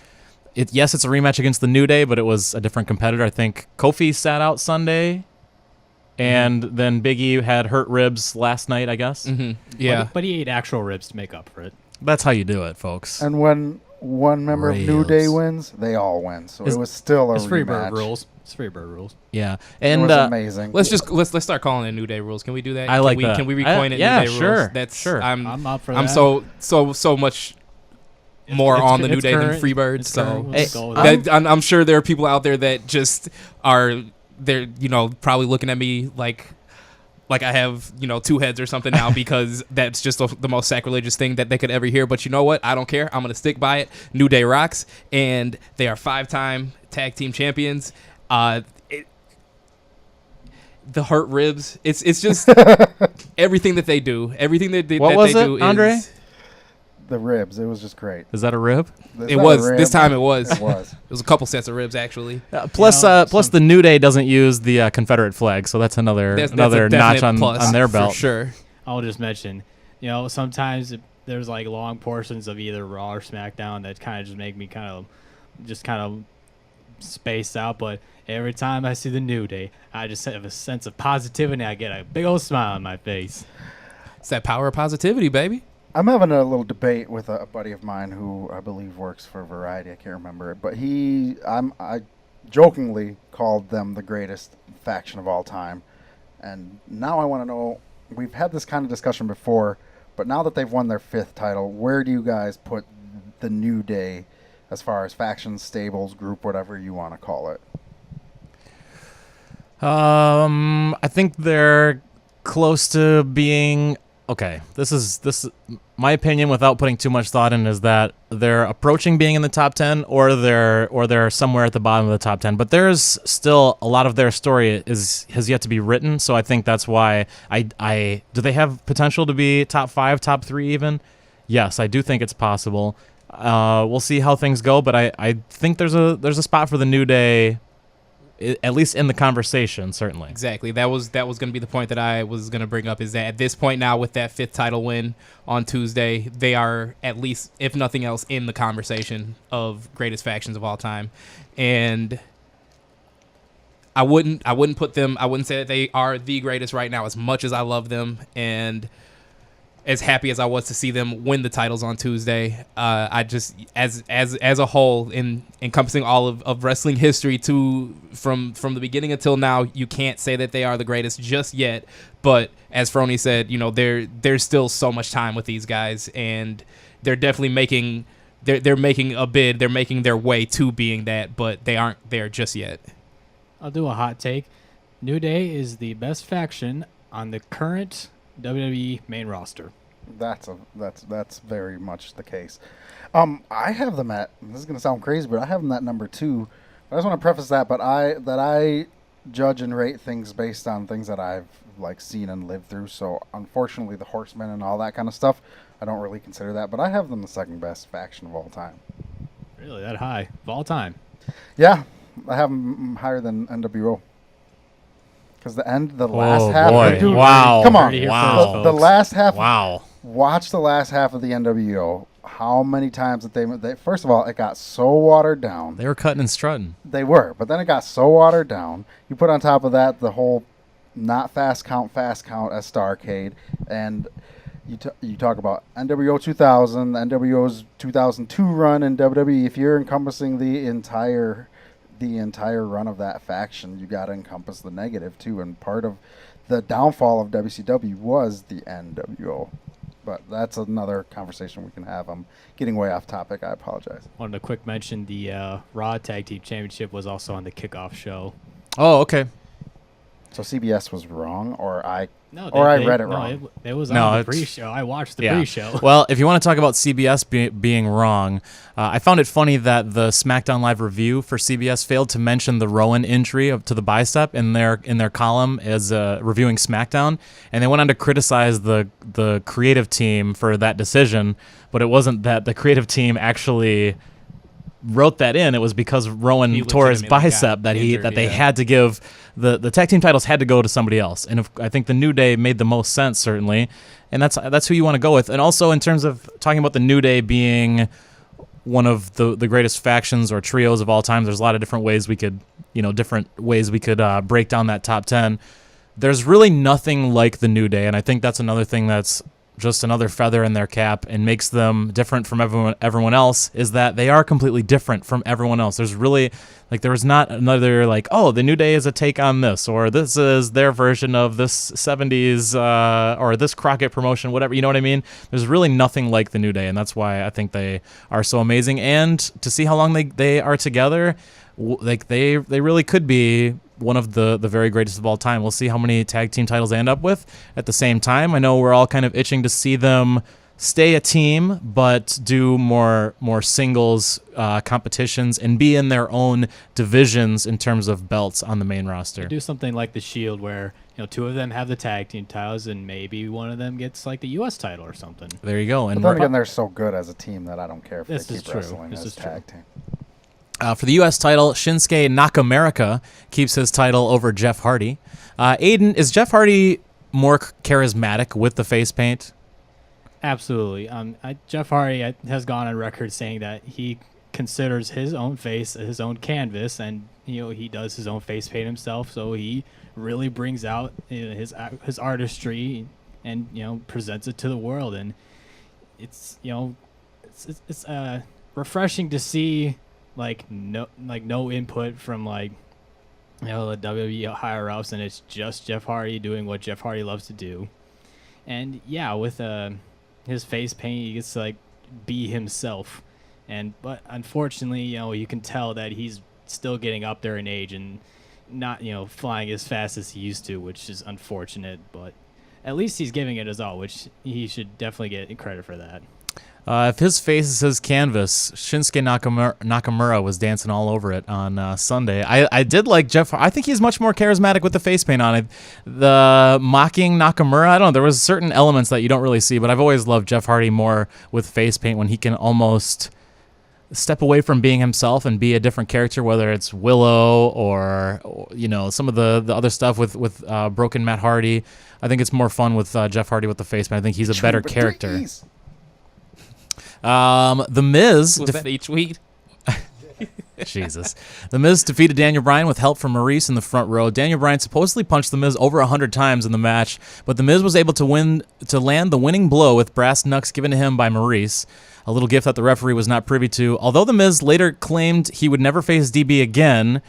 [SPEAKER 1] it's a rematch against the New Day, but it was a different competitor. I think Kofi sat out Sunday, and then Big E had hurt ribs last night, I guess.
[SPEAKER 2] Mm-hmm. Yeah.
[SPEAKER 4] But he ate actual ribs to make up for it.
[SPEAKER 1] That's how you do it, folks.
[SPEAKER 3] And when one member of New Day wins, they all win. So it was still a
[SPEAKER 4] It's
[SPEAKER 3] rematch.
[SPEAKER 4] free bird rules. It's free bird rules.
[SPEAKER 1] Yeah,
[SPEAKER 3] It
[SPEAKER 1] and
[SPEAKER 3] was amazing.
[SPEAKER 2] Let's start calling it New Day rules. Can we do that?
[SPEAKER 1] I like that.
[SPEAKER 2] Can we recoin it?
[SPEAKER 1] Yeah,
[SPEAKER 2] New Day
[SPEAKER 1] sure,
[SPEAKER 2] rules? That's
[SPEAKER 1] sure.
[SPEAKER 4] I'm up for
[SPEAKER 2] I'm
[SPEAKER 4] that.
[SPEAKER 2] so much more
[SPEAKER 4] It's-
[SPEAKER 2] on the New
[SPEAKER 4] it's
[SPEAKER 2] Day than
[SPEAKER 4] current.
[SPEAKER 2] Freebird.
[SPEAKER 4] It's
[SPEAKER 2] So
[SPEAKER 4] current. We'll just go with that.
[SPEAKER 2] I'm sure there are people out there that just are they're probably looking at me like I have, 2 heads or something now, because that's just the most sacrilegious thing that they could ever hear. But you know what? I don't care. I'm going to stick by it. New Day rocks, and they are 5-time tag team champions. The hurt ribs. It's just everything that they do. Everything that they do
[SPEAKER 1] Andre?
[SPEAKER 2] is...
[SPEAKER 3] The ribs. It was just great.
[SPEAKER 1] Is that a rib?
[SPEAKER 3] It's
[SPEAKER 2] It
[SPEAKER 3] not a
[SPEAKER 2] was.
[SPEAKER 3] rib.
[SPEAKER 2] This time it was.
[SPEAKER 3] It was.
[SPEAKER 2] It was a couple sets of ribs, actually.
[SPEAKER 1] Plus the New Day doesn't use the Confederate flag, so that's another
[SPEAKER 2] That's a
[SPEAKER 1] notch
[SPEAKER 2] definite plus
[SPEAKER 1] on their
[SPEAKER 2] for
[SPEAKER 1] belt.
[SPEAKER 2] sure.
[SPEAKER 4] I'll just mention, sometimes there's like long portions of either Raw or SmackDown that kind of just make me kind of space out. But every time I see the New Day, I just have a sense of positivity. I get a big old smile on my face.
[SPEAKER 2] It's that power of positivity, baby.
[SPEAKER 3] I'm having a little debate with a buddy of mine who I believe works for Variety. I can't remember it, but I jokingly called them the greatest faction of all time. And now I want to know, we've had this kind of discussion before, but now that they've won their 5th title, where do you guys put the New Day as far as factions, stables, group, whatever you want to call it?
[SPEAKER 1] I think they're close to being okay, this is my opinion without putting too much thought in, is that they're approaching being in the top 10 or they're somewhere at the bottom of the top 10. But there's still a lot of their story has yet to be written, so I think that's why I do they have potential to be top 5, top 3 even? Yes, I do think it's possible. We'll see how things go, but I think there's a spot for the New Day, at least in the conversation, certainly.
[SPEAKER 2] Exactly. That was going to be the point that I was going to bring up, is that at this point now, with that 5th title win on Tuesday, they are at least, if nothing else, in the conversation of greatest factions of all time. And I wouldn't put them, I wouldn't say that they are the greatest right now, as much as I love them and as happy as I was to see them win the titles on Tuesday. I just, as a whole, in encompassing all of wrestling history from the beginning until now, you can't say that they are the greatest just yet. But as Frony said, there's still so much time with these guys, and they're definitely making they're making a bid. They're making their way to being that, but they aren't there just yet.
[SPEAKER 4] I'll do a hot take. New Day is the best faction on the current WWE main roster.
[SPEAKER 3] That's very much the case. I have them at, this is gonna sound crazy, but I have them at number 2. I just want to preface that, but I judge and rate things based on things that I've seen and lived through. So unfortunately, the Horsemen and all that kind of stuff, I don't really consider that. But I have them the second best faction of all time.
[SPEAKER 4] Really, that high of all time?
[SPEAKER 3] Yeah, I have them higher than NWO. Because the last
[SPEAKER 1] Oh,
[SPEAKER 3] half.
[SPEAKER 1] boy.
[SPEAKER 3] Dude,
[SPEAKER 1] Wow.
[SPEAKER 3] Come on.
[SPEAKER 1] Wow.
[SPEAKER 3] The last half.
[SPEAKER 1] Wow.
[SPEAKER 3] Watch the last half of the NWO. How many times that they first of all, it got so watered down.
[SPEAKER 1] They were cutting and strutting.
[SPEAKER 3] They were, but then it got so watered down. You put on top of that the whole not fast count as Starrcade, and you talk about NWO 2000, NWO's 2002 run in WWE. If you're encompassing the entire run of that faction, you got to encompass the negative too. And part of the downfall of WCW was the NWO. But that's another conversation we can have. I'm getting way off topic. I apologize.
[SPEAKER 4] Wanted to quick mention the Raw Tag Team Championship was also on the kickoff show.
[SPEAKER 1] Oh, okay.
[SPEAKER 3] So CBS was wrong, or I
[SPEAKER 4] they
[SPEAKER 3] read it wrong.
[SPEAKER 4] It was
[SPEAKER 1] No,
[SPEAKER 4] on the
[SPEAKER 1] it's-
[SPEAKER 4] pre-show. I watched the
[SPEAKER 1] Yeah.
[SPEAKER 4] pre-show.
[SPEAKER 1] Well, if you want to talk about CBS being wrong, I found it funny that the SmackDown Live review for CBS failed to mention the Rowan injury to the bicep in their column as reviewing SmackDown, and they went on to criticize the creative team for that decision. But it wasn't that the creative team actually wrote that in. It was because Rowan
[SPEAKER 2] He
[SPEAKER 1] tore his
[SPEAKER 2] legitimately
[SPEAKER 1] bicep
[SPEAKER 2] got injured,
[SPEAKER 1] they
[SPEAKER 2] yeah.
[SPEAKER 1] had to give the tag team titles had to go to somebody else. And I think the New Day made the most sense, certainly, and that's who you want to go with. And also in terms of talking about the New Day being one of the greatest factions or trios of all time, there's a lot of different ways we could break down that top 10. There's really nothing like the New Day, and I think that's another thing that's just another feather in their cap and makes them different from everyone else, is that they are completely different from everyone else. There's really, there was not another, the New Day is a take on this, or this is their version of this 70s, or this Crockett promotion, whatever, you know what I mean? There's really nothing like the New Day, and that's why I think they are so amazing. And to see how long they are together, they really could be one of the very greatest of all time. We'll see how many tag team titles they end up with. At the same time, I know we're all kind of itching to see them stay a team, but do more singles competitions and be in their own divisions in terms of belts on the main roster.
[SPEAKER 4] Do something like the Shield, where 2 of them have the tag team titles, and maybe one of them gets the U.S. title or something.
[SPEAKER 1] There you go. And
[SPEAKER 3] But then again, they're so good as a team that I don't care if
[SPEAKER 4] This
[SPEAKER 3] they
[SPEAKER 4] is
[SPEAKER 3] keep
[SPEAKER 4] true.
[SPEAKER 3] wrestling
[SPEAKER 4] This
[SPEAKER 3] as
[SPEAKER 4] is true.
[SPEAKER 3] tag team.
[SPEAKER 1] for the U.S. title, Shinsuke Nakamura keeps his title over Jeff Hardy. Aiden, is Jeff Hardy more charismatic with the face paint?
[SPEAKER 4] Absolutely. Jeff Hardy has gone on record saying that he considers his own face his own canvas, and he does his own face paint himself. So he really brings out his artistry and presents it to the world, and it's it's refreshing to see no input from the WWE higher ups, and it's just Jeff Hardy doing what Jeff Hardy loves to do. And yeah, with his face paint, he gets to be himself. But unfortunately, you can tell that he's still getting up there in age and not flying as fast as he used to, which is unfortunate. But at least he's giving it his all, which he should definitely get credit for that.
[SPEAKER 1] If his face is his canvas, Shinsuke Nakamura was dancing all over it on Sunday. I did like Jeff. I think he's much more charismatic with the face paint on it. The mocking Nakamura, I don't know. There was certain elements that you don't really see, but I've always loved Jeff Hardy more with face paint when he can almost step away from being himself and be a different character, whether it's Willow or some of the other stuff with Broken Matt Hardy. I think it's more fun with Jeff Hardy with the face paint. I think he's a better character. The Miz.
[SPEAKER 2] Was that each week?
[SPEAKER 1] Jesus. The Miz defeated Daniel Bryan with help from Maurice in the front row. Daniel Bryan supposedly punched The Miz over 100 times in the match, but The Miz was able to land the winning blow with brass knucks given to him by Maurice, a little gift that the referee was not privy to. Although The Miz later claimed he would never face DB again,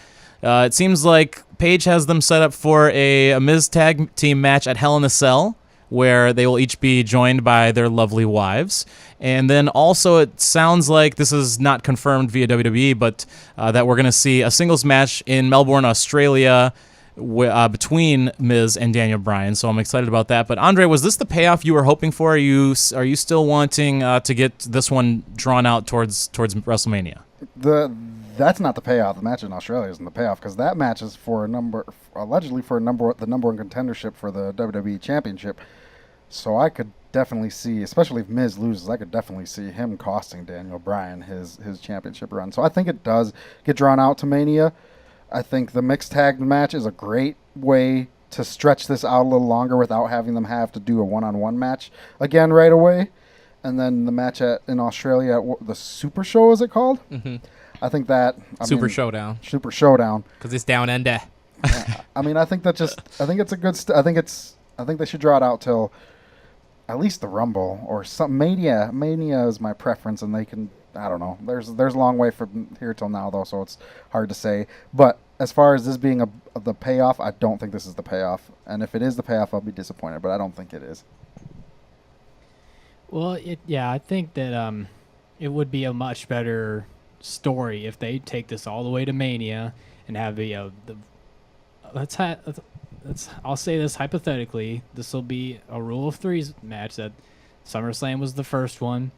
[SPEAKER 1] it seems like Paige has them set up for a Miz tag team match at Hell in a Cell, where they will each be joined by their lovely wives. And then also it sounds like, this is not confirmed via WWE, but that we're going to see a singles match in Melbourne, Australia between Miz and Daniel Bryan. So I'm excited about that. But Andre, was this the payoff you were hoping for? Are you still wanting to get this one drawn out towards WrestleMania?
[SPEAKER 3] That's not the payoff. The match in Australia isn't the payoff, because that match is for allegedly for the number one contendership for the WWE Championship. So I could definitely see, especially if Miz loses, I could definitely see him costing Daniel Bryan his championship run. So I think it does get drawn out to Mania. I think the mixed tag match is a great way to stretch this out a little longer without having them have to do a one-on-one match again right away. And then the match in Australia, the Super Show, is it called?
[SPEAKER 2] Mm-hmm.
[SPEAKER 3] I think that
[SPEAKER 2] Super Showdown.
[SPEAKER 3] Super Showdown.
[SPEAKER 2] Because it's down under.
[SPEAKER 3] I mean, I think it's a good. I think they should draw it out till at least the Rumble or some Mania. Mania is my preference, and they can. I don't know. There's a long way from here till now, though, so it's hard to say. But as far as this being the payoff, I don't think this is the payoff. And if it is the payoff, I'll be disappointed. But I don't think it is.
[SPEAKER 4] Well, I think that it would be a much better story if they take this all the way to Mania and have I'll say this hypothetically, this will be a Rule of Threes match. That SummerSlam was the first one,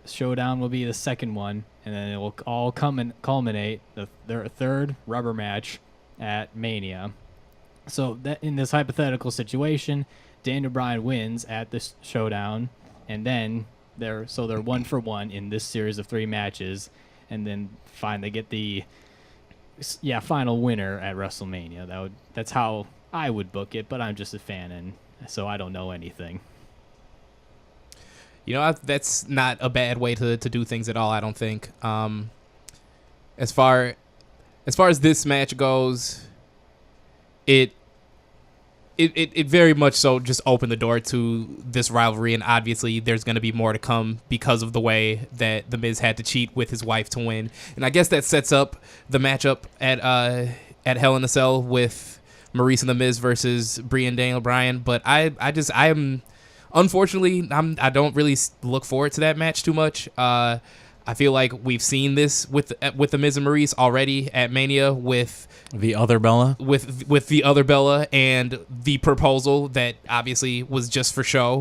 [SPEAKER 4] Showdown will be the second one, and then it will all culminate their third rubber match at Mania. So that in this hypothetical situation, Daniel Bryan wins at this Showdown, and then they're 1-for-1 in this series of 3 matches, and then they get the final winner at WrestleMania. That's how I would book it, but I'm just a fan, and so I don't know anything.
[SPEAKER 2] That's not a bad way to do things at all, I don't think. As far as this match goes, it very much so just opened the door to this rivalry, and obviously there's going to be more to come because of the way that The Miz had to cheat with his wife to win. And I guess that sets up the matchup at Hell in a Cell with Maurice and The Miz versus Brie and Daniel Bryan. But I don't really look forward to that match too much. I feel like we've seen this with The Miz and Maurice already at Mania with
[SPEAKER 1] the other Bella,
[SPEAKER 2] with the other Bella, and the proposal that obviously was just for show.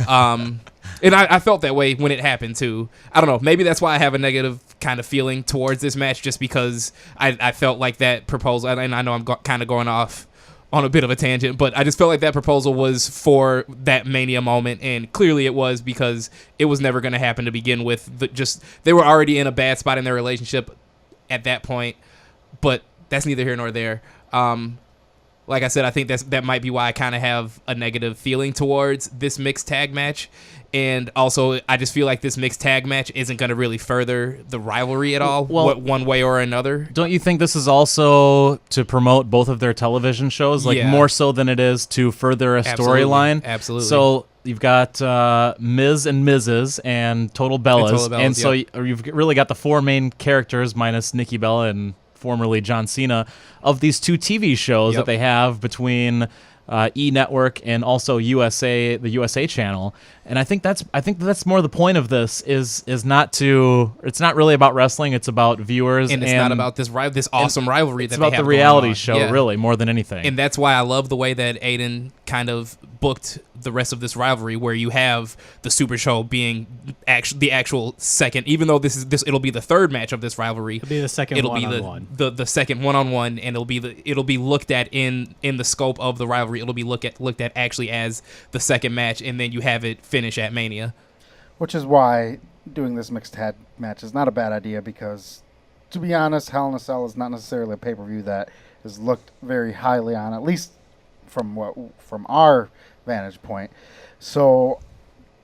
[SPEAKER 2] And I felt that way when it happened too. I don't know. Maybe that's why I have a negative kind of feeling towards this match, just because I felt like that proposal. And I know I'm kind of going off on a bit of a tangent, but I just felt like that proposal was for that Mania moment, and clearly it was, because it was never going to happen to begin with. They were already in a bad spot in their relationship at that point, but that's neither here nor there. Like I said, I think that might be why I kind of have a negative feeling towards this mixed tag match. And also, I just feel like this mixed tag match isn't going to really further the rivalry at all, one way or another.
[SPEAKER 1] Don't you think this is also to promote both of their television shows, more so than it is to further a storyline?
[SPEAKER 2] Absolutely.
[SPEAKER 1] So you've got Miz and Mrs. and Total Bellas, and so you've really got the 4 main characters minus Nikki Bella and formerly John Cena of these 2 TV shows that they have between E Network and also the USA channel. And I think that's more the point of this is it's not really about wrestling, it's about viewers,
[SPEAKER 2] and it's not about this awesome rivalry that they have.
[SPEAKER 1] It's about the reality show, really, more than anything.
[SPEAKER 2] And that's why I love the way that Aiden kind of booked the rest of this rivalry, where you have the Super Show being the actual second, even though it'll be the third match of this rivalry.
[SPEAKER 4] It'll be the second
[SPEAKER 2] It'll
[SPEAKER 4] one-on-one.
[SPEAKER 2] be the second one-on-one, and it'll be looked at in the scope of the rivalry. It'll be looked at actually as the second match, and then you have it finish at Mania.
[SPEAKER 3] Which is why doing this mixed tag match is not a bad idea, because, to be honest, Hell in a Cell is not necessarily a pay-per-view that is looked very highly on, at least from our vantage point. So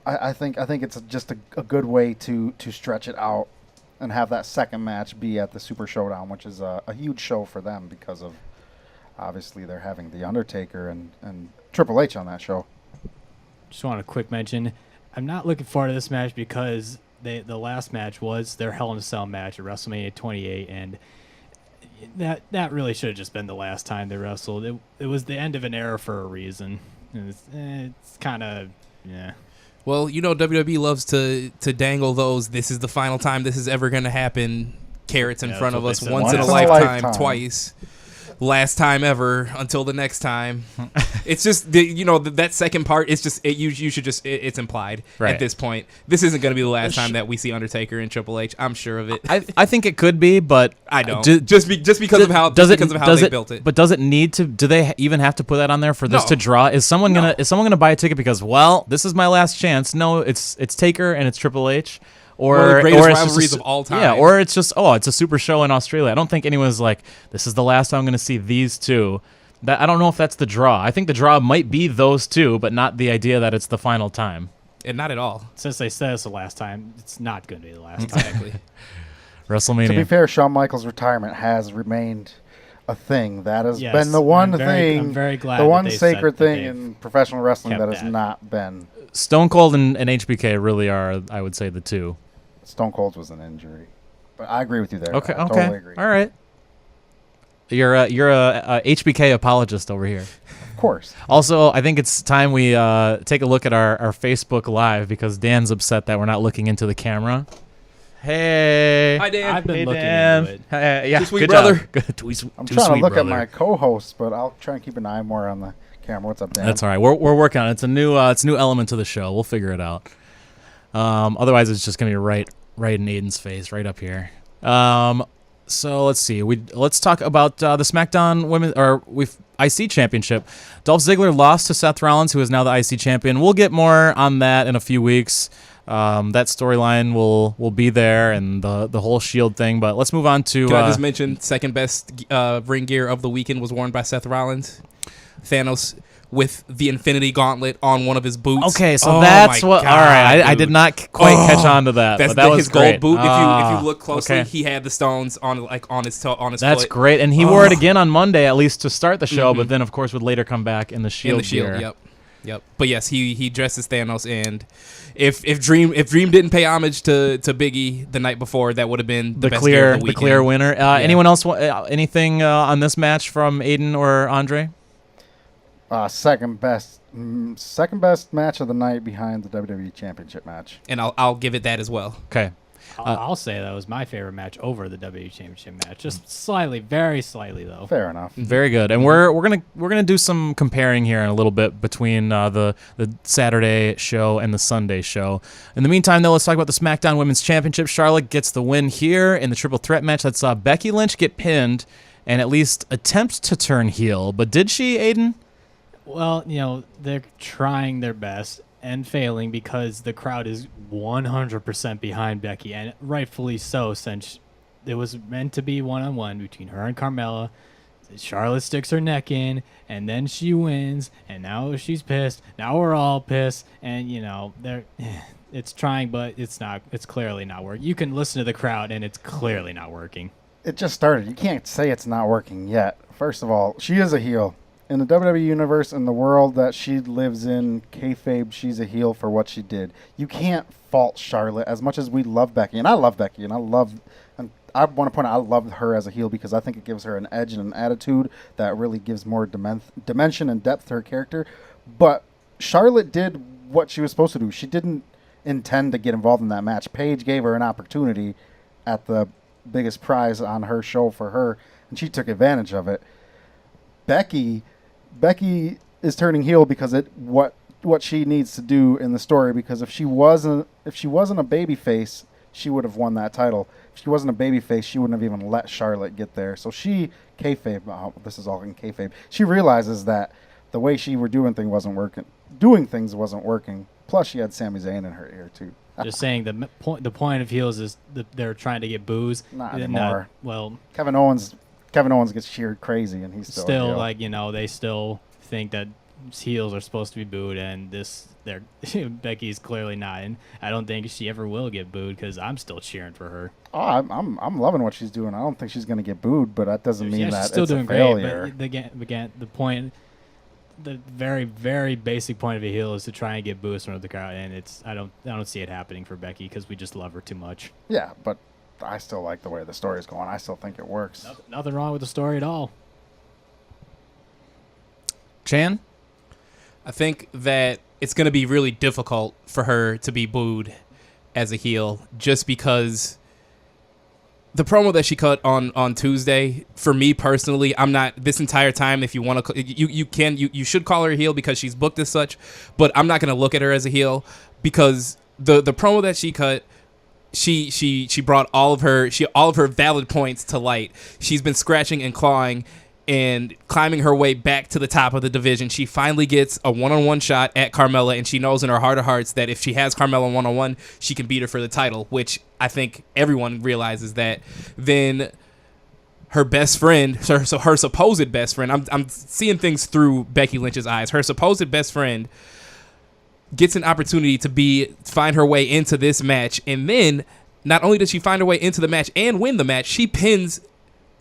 [SPEAKER 3] I think it's just a good way to stretch it out and have that second match be at the Super Showdown, which is a huge show for them because of, obviously, they're having The Undertaker and Triple H on that show.
[SPEAKER 4] Just want a quick mention. I'm not looking forward to this match because the last match was their Hell in a Cell match at WrestleMania 28, and that really should have just been the last time they wrestled. It was the end of an era for a reason. It's kind of, yeah.
[SPEAKER 2] Well, WWE loves to dangle those, this is the final time this is ever going to happen, carrots in front of us, once in a lifetime, twice. Last time ever until the next time. It's just that second part. It's just you should just it's implied at this point. This isn't going to be the last time that we see Undertaker and Triple H. I'm sure of it.
[SPEAKER 1] I think it could be, but
[SPEAKER 2] I don't. Just because of how they built it.
[SPEAKER 1] But does it need to? Do they even have to put that on there for this to draw? Is someone gonna buy a ticket because, well, this is my last chance? No, it's Taker and it's Triple H.
[SPEAKER 2] One of the greatest rivalries of all time.
[SPEAKER 1] Yeah, or it's just, it's a Super Show in Australia. I don't think anyone's like, this is the last time I'm going to see these two. I don't know if that's the draw. I think the draw might be those two, but not the idea that it's the final time.
[SPEAKER 2] And not at all.
[SPEAKER 4] Since they said it's the last time, it's not going to be the last time.
[SPEAKER 2] Exactly.
[SPEAKER 1] WrestleMania.
[SPEAKER 3] To be fair, Shawn Michaels' retirement has remained a thing. That has been the one
[SPEAKER 4] I'm very glad
[SPEAKER 3] the one sacred thing in professional wrestling that has not been.
[SPEAKER 1] Stone Cold and HBK really are, I would say, the two.
[SPEAKER 3] Stone Cold's was an injury, but I agree with you there.
[SPEAKER 1] Okay,
[SPEAKER 3] I totally agree.
[SPEAKER 1] All right. You're a HBK apologist over here.
[SPEAKER 3] Of course.
[SPEAKER 1] Also, I think it's time we take a look at our Facebook Live because Dan's upset that we're not looking into the camera. Hey.
[SPEAKER 2] Hi, Dan.
[SPEAKER 4] I've been looking
[SPEAKER 1] Dan.
[SPEAKER 4] into it.
[SPEAKER 1] Yeah,
[SPEAKER 2] Too sweet,
[SPEAKER 1] good
[SPEAKER 2] brother.
[SPEAKER 1] job. Good.
[SPEAKER 3] I'm trying to look at my co-host, but I'll try and keep an eye more on the camera. What's up, Dan?
[SPEAKER 1] That's all right. We're working on it. It's a new element to the show. We'll figure it out. Otherwise, it's just gonna be right in Aiden's face, right up here. So let's see. Let's talk about the SmackDown IC Championship. Dolph Ziggler lost to Seth Rollins, who is now the IC champion. We'll get more on that in a few weeks. That storyline will be there, and the whole Shield thing. But let's move on to.
[SPEAKER 2] Can I just mention second best ring gear of the weekend was worn by Seth Rollins. Thanos with the Infinity Gauntlet on one of his boots.
[SPEAKER 1] Okay, so that's what.
[SPEAKER 2] God,
[SPEAKER 1] all right, I did not quite catch on to that.
[SPEAKER 2] That's
[SPEAKER 1] but that was
[SPEAKER 2] his
[SPEAKER 1] great.
[SPEAKER 2] gold boot. If you look closely,
[SPEAKER 1] okay.
[SPEAKER 2] he had the stones on his foot.
[SPEAKER 1] That's great, and he wore it again on Monday, at least to start the show. But then, of course, would later come back in the Shield. Gear.
[SPEAKER 2] Yep. But yes, he dresses Thanos, and if Dream didn't pay homage to Biggie the night before, that would have been the best gear of the weekend.
[SPEAKER 1] The clear winner. Anyone else? Anything on this match from Aiden or Andre?
[SPEAKER 3] Second best match of the night behind the WWE Championship match.
[SPEAKER 2] And I'll give it that as well.
[SPEAKER 1] Okay.
[SPEAKER 4] I'll say that was my favorite match over the WWE Championship match. Just slightly, very slightly though.
[SPEAKER 3] Fair enough.
[SPEAKER 1] Very good. And we're gonna do some comparing here in a little bit between the Saturday show and the Sunday show. In the meantime, though, let's talk about the SmackDown Women's Championship. Charlotte gets the win here in the triple threat match that saw Becky Lynch get pinned and at least attempt to turn heel. But did she, Aiden?
[SPEAKER 4] Well, they're trying their best and failing because the crowd is 100% behind Becky, and rightfully so, since it was meant to be one-on-one between her and Carmella. Charlotte sticks her neck in, and then she wins, and now she's pissed. Now we're all pissed, and it's trying, but it's not. It's clearly not working. You can listen to the crowd, and it's clearly not working.
[SPEAKER 3] It just started. You can't say it's not working yet. First of all, she is a heel. In the WWE universe, in the world that she lives in, kayfabe, she's a heel for what she did. You can't fault Charlotte as much as we love Becky. And I love Becky, and I want to point out I love her as a heel because I think it gives her an edge and an attitude that really gives more dimension and depth to her character. But Charlotte did what she was supposed to do. She didn't intend to get involved in that match. Paige gave her an opportunity at the biggest prize on her show for her, and she took advantage of it. Becky is turning heel because what what she needs to do in the story, because if she wasn't a baby face, she would have won that title. If she wasn't a baby face, she wouldn't have even let Charlotte get there. So she kayfabe. This is all in kayfabe. She realizes that the way she were doing things wasn't working. Plus, she had Sami Zayn in her ear too.
[SPEAKER 4] Just saying the point of heels is they're trying to get boos.
[SPEAKER 3] Not anymore.
[SPEAKER 4] Well,
[SPEAKER 3] Kevin Owens gets cheered crazy, and he's still a heel.
[SPEAKER 4] like they still think that heels are supposed to be booed, and Becky's clearly not. And I don't think she ever will get booed because I'm still cheering for her.
[SPEAKER 3] Oh, I'm loving what she's doing. I don't think she's going to get booed, but that doesn't mean that
[SPEAKER 4] she's still
[SPEAKER 3] it's
[SPEAKER 4] doing
[SPEAKER 3] a failure.
[SPEAKER 4] Great, but again, the point. The very, very basic point of a heel is to try and get boos from the crowd, and I don't see it happening for Becky because we just love her too much.
[SPEAKER 3] Yeah, but I still like the way the story is going. I still think it works.
[SPEAKER 4] Nothing wrong with the story at all.
[SPEAKER 1] Chan?
[SPEAKER 2] I think that it's going to be really difficult for her to be booed as a heel just because the promo that she cut on Tuesday, for me personally, I'm not this entire time. If you want to, you should call her a heel because she's booked as such, but I'm not going to look at her as a heel because the promo that she cut, she brought all of her valid points to light. She's been scratching and clawing and climbing her way back to the top of the division. She finally gets a one-on-one shot at Carmella, and she knows in her heart of hearts that if she has Carmella one-on-one, she can beat her for the title, which I think everyone realizes that. Then her best friend, so her supposed best friend, I'm seeing things through Becky Lynch's eyes. Her supposed best friend gets an opportunity to find her way into this match, and then not only does she find her way into the match and win the match, she pins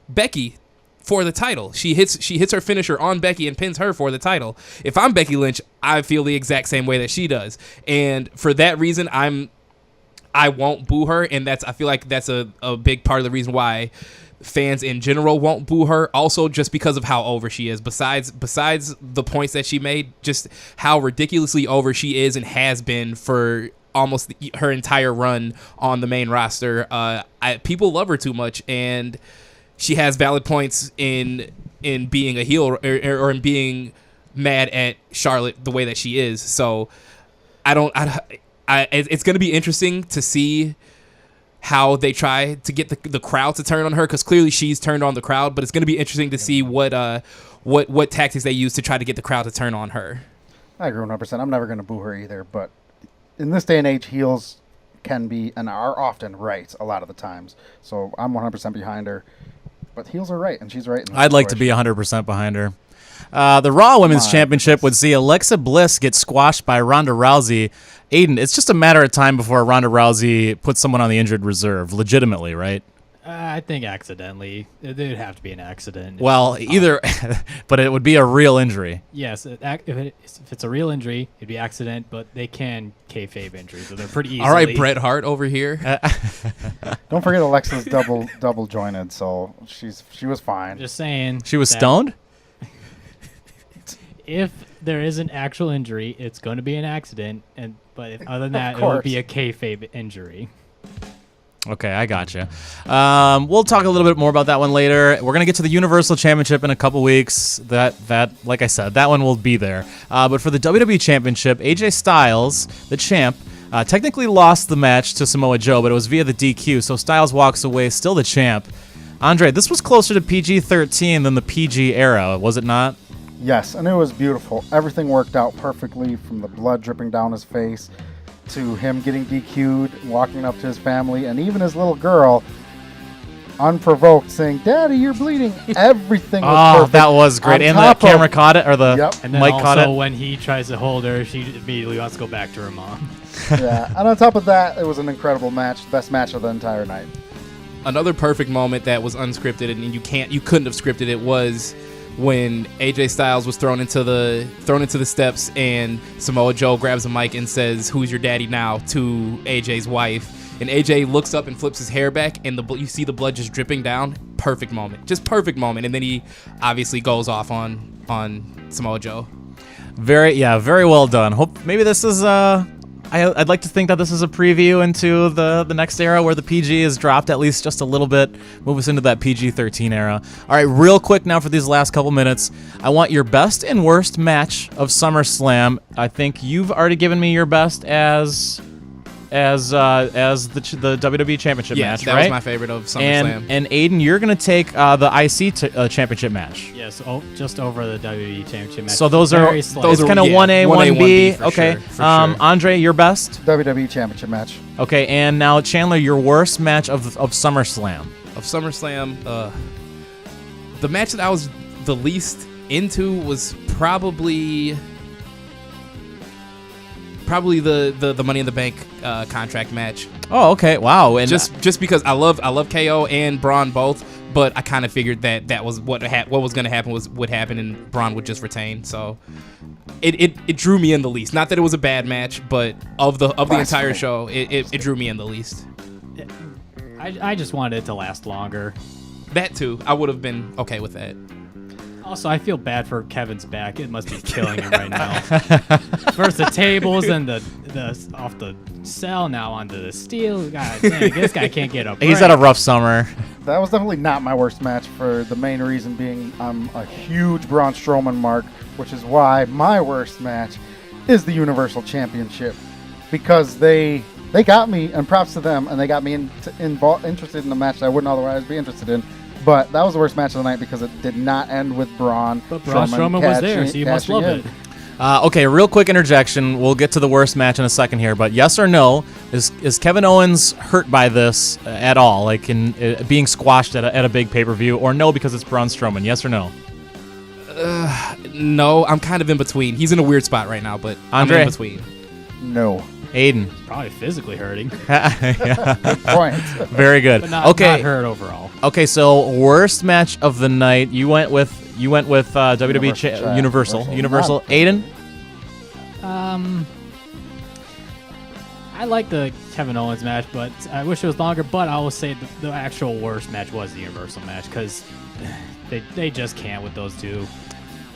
[SPEAKER 2] Becky for the title. She hits her finisher on Becky and pins her for the title. If I'm Becky Lynch, I feel the exact same way that she does. And for that reason, I won't boo her, and I feel like that's a big part of the reason why fans in general won't boo her. Also, just because of how over she is. Besides the points that she made, just how ridiculously over she is and has been for almost her entire run on the main roster. People love her too much, and she has valid points in being a heel or in being mad at Charlotte the way that she is. So it's going to be interesting to see how they try to get the crowd to turn on her, because clearly she's turned on the crowd. But it's going to be interesting to see what tactics they use to try to get the crowd to turn on her.
[SPEAKER 3] I agree 100%. I'm never going to boo her either. But in this day and age, heels can be and are often right a lot of the times. So I'm 100% behind her. But heels are right, and she's right.
[SPEAKER 1] I'd like to be 100% behind her. The Raw Women's Championship would see Alexa Bliss get squashed by Ronda Rousey. Aiden, it's just a matter of time before Ronda Rousey puts someone on the injured reserve, legitimately, right?
[SPEAKER 4] I think accidentally. It would have to be an accident.
[SPEAKER 1] Well, either, but it would be a real injury.
[SPEAKER 4] Yes, if it's a real injury, it'd be accident, but they can kayfabe injuries, so they're pretty easily.
[SPEAKER 2] All right, Bret Hart over here.
[SPEAKER 3] Don't forget Alexa's double jointed, so she was fine.
[SPEAKER 4] Just saying.
[SPEAKER 1] She was stoned?
[SPEAKER 4] If there is an actual injury, it's going to be an accident, but other than that, it would be a kayfabe injury.
[SPEAKER 1] Okay, I gotcha. We'll talk a little bit more about that one later. We're gonna get to the Universal Championship in a couple weeks. That, like I said, that one will be there. But for the WWE Championship, AJ Styles, the champ, technically lost the match to Samoa Joe, but it was via the DQ. So Styles walks away, still the champ. Andre, this was closer to PG-13 than the PG era, was it not?
[SPEAKER 3] Yes, and it was beautiful. Everything worked out perfectly, from the blood dripping down his face to him getting DQ'd, walking up to his family, and even his little girl, unprovoked, saying, "Daddy, you're bleeding." Everything was perfect.
[SPEAKER 1] That was great. And the camera caught it, or the
[SPEAKER 4] and then
[SPEAKER 1] mic caught it.
[SPEAKER 4] when he tries to hold her, she immediately wants to go back to her mom.
[SPEAKER 3] Yeah, and on top of that, it was an incredible match, best match of the entire night.
[SPEAKER 2] Another perfect moment that was unscripted, and you couldn't have scripted it, was when AJ Styles was thrown into the steps, and Samoa Joe grabs a mic and says, "Who's your daddy now?" to AJ's wife, and AJ looks up and flips his hair back, and you see the blood just dripping down. Perfect moment, just perfect moment, and then he obviously goes off on Samoa Joe.
[SPEAKER 1] Very well done. Hope maybe this is I I'd like to think that this is a preview into the next era where the PG is dropped at least just a little bit, move us into that PG-13 era. All right, real quick now for these last couple minutes, I want your best and worst match of SummerSlam. I think you've already given me your best as the WWE Championship match,
[SPEAKER 2] that
[SPEAKER 1] right?
[SPEAKER 2] was my favorite of SummerSlam.
[SPEAKER 1] And Aiden, you're gonna take the IC Championship match.
[SPEAKER 4] Yes, just over the WWE Championship match.
[SPEAKER 1] So those
[SPEAKER 4] Very
[SPEAKER 1] are
[SPEAKER 4] slight.
[SPEAKER 1] those kind of 1A, 1B.
[SPEAKER 2] for
[SPEAKER 1] Okay.
[SPEAKER 2] sure, for sure.
[SPEAKER 1] Andre, your best.
[SPEAKER 3] WWE Championship match.
[SPEAKER 1] Okay, and now Chandler, your worst match of SummerSlam.
[SPEAKER 2] Of SummerSlam, the match that I was the least into was probably the Money in the Bank contract match.
[SPEAKER 1] Oh, okay. Wow. And
[SPEAKER 2] Just because I love KO and Braun both, but I kind of figured that was what was going to happen would happen, and Braun would just retain. So it drew me in the least. Not that it was a bad match, but of the entire show, it drew me in the least.
[SPEAKER 4] I just wanted it to last longer.
[SPEAKER 2] That too, I would have been okay with that.
[SPEAKER 4] Also, I feel bad for Kevin's back. It must be killing him right now. First the tables and the off the cell, now onto the steel. God dang, this guy can't get up.
[SPEAKER 1] he's had a rough summer.
[SPEAKER 3] That was definitely not my worst match, for the main reason being I'm a huge Braun Strowman mark, which is why my worst match is the Universal Championship, because they got me, and props to them, and they got me interested in a match that I wouldn't otherwise be interested in. But that was the worst match of the night because it did not end with Braun.
[SPEAKER 4] But Braun Strowman was there, so you must love it.
[SPEAKER 1] Okay, real quick interjection. We'll get to the worst match in a second here, but yes or no, is Kevin Owens hurt by this at all, like in being squashed at a big pay-per-view, or no because it's Braun Strowman? Yes or no?
[SPEAKER 2] No, I'm kind of in between. He's in a weird spot right now, but
[SPEAKER 1] Andre?
[SPEAKER 2] I'm in between.
[SPEAKER 3] No.
[SPEAKER 1] Aiden.
[SPEAKER 4] Probably physically hurting,
[SPEAKER 3] Good point.
[SPEAKER 1] Very good.
[SPEAKER 4] but not hurt overall.
[SPEAKER 1] Okay, so worst match of the night. You went with WWE Universal. Aiden.
[SPEAKER 4] I like the Kevin Owens match, but I wish it was longer. But I will say the actual worst match was the Universal match, because they just can't with those two.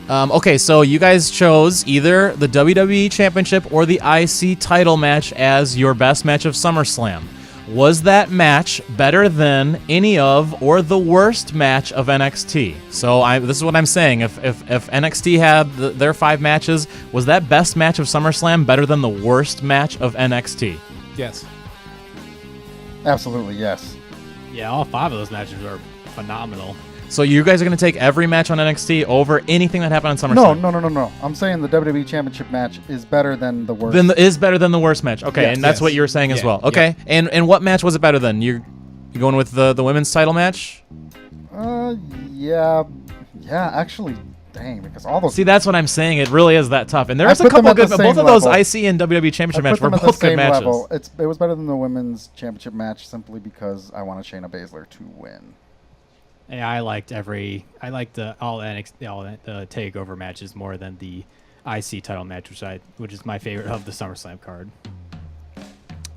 [SPEAKER 1] Okay, so you guys chose either the WWE Championship or the IC title match as your best match of SummerSlam. Was that match better than any of or the worst match of NXT? So this is what I'm saying. If NXT had their 5 matches, was that best match of SummerSlam better than the worst match of NXT?
[SPEAKER 2] Yes.
[SPEAKER 3] Absolutely, yes.
[SPEAKER 4] Yeah, all 5 of those matches were phenomenal.
[SPEAKER 1] So you guys are going to take every match on NXT over anything that happened on SummerSlam?
[SPEAKER 3] No. I'm saying the WWE Championship match is better than the worst.
[SPEAKER 1] Is better than the worst match. Okay,
[SPEAKER 3] Yes,
[SPEAKER 1] and that's
[SPEAKER 2] yes.
[SPEAKER 1] what you were saying as
[SPEAKER 2] Yeah,
[SPEAKER 1] well. Okay, and what match was it better than? You're going with the women's title match?
[SPEAKER 3] Yeah, actually, dang, because all those.
[SPEAKER 1] See, that's what I'm saying. It really is that tough. And there's
[SPEAKER 3] I
[SPEAKER 1] a
[SPEAKER 3] put them
[SPEAKER 1] couple
[SPEAKER 3] at the
[SPEAKER 1] good, both
[SPEAKER 3] same
[SPEAKER 1] of those
[SPEAKER 3] level.
[SPEAKER 1] IC and WWE Championship
[SPEAKER 3] I
[SPEAKER 1] matches
[SPEAKER 3] put
[SPEAKER 1] were
[SPEAKER 3] them at
[SPEAKER 1] both
[SPEAKER 3] the
[SPEAKER 1] good
[SPEAKER 3] same
[SPEAKER 1] matches.
[SPEAKER 3] level. It was better than the women's championship match simply because I want Shayna Baszler to win.
[SPEAKER 4] Yeah, I liked the takeover matches more than the IC title match, which is my favorite of the SummerSlam card.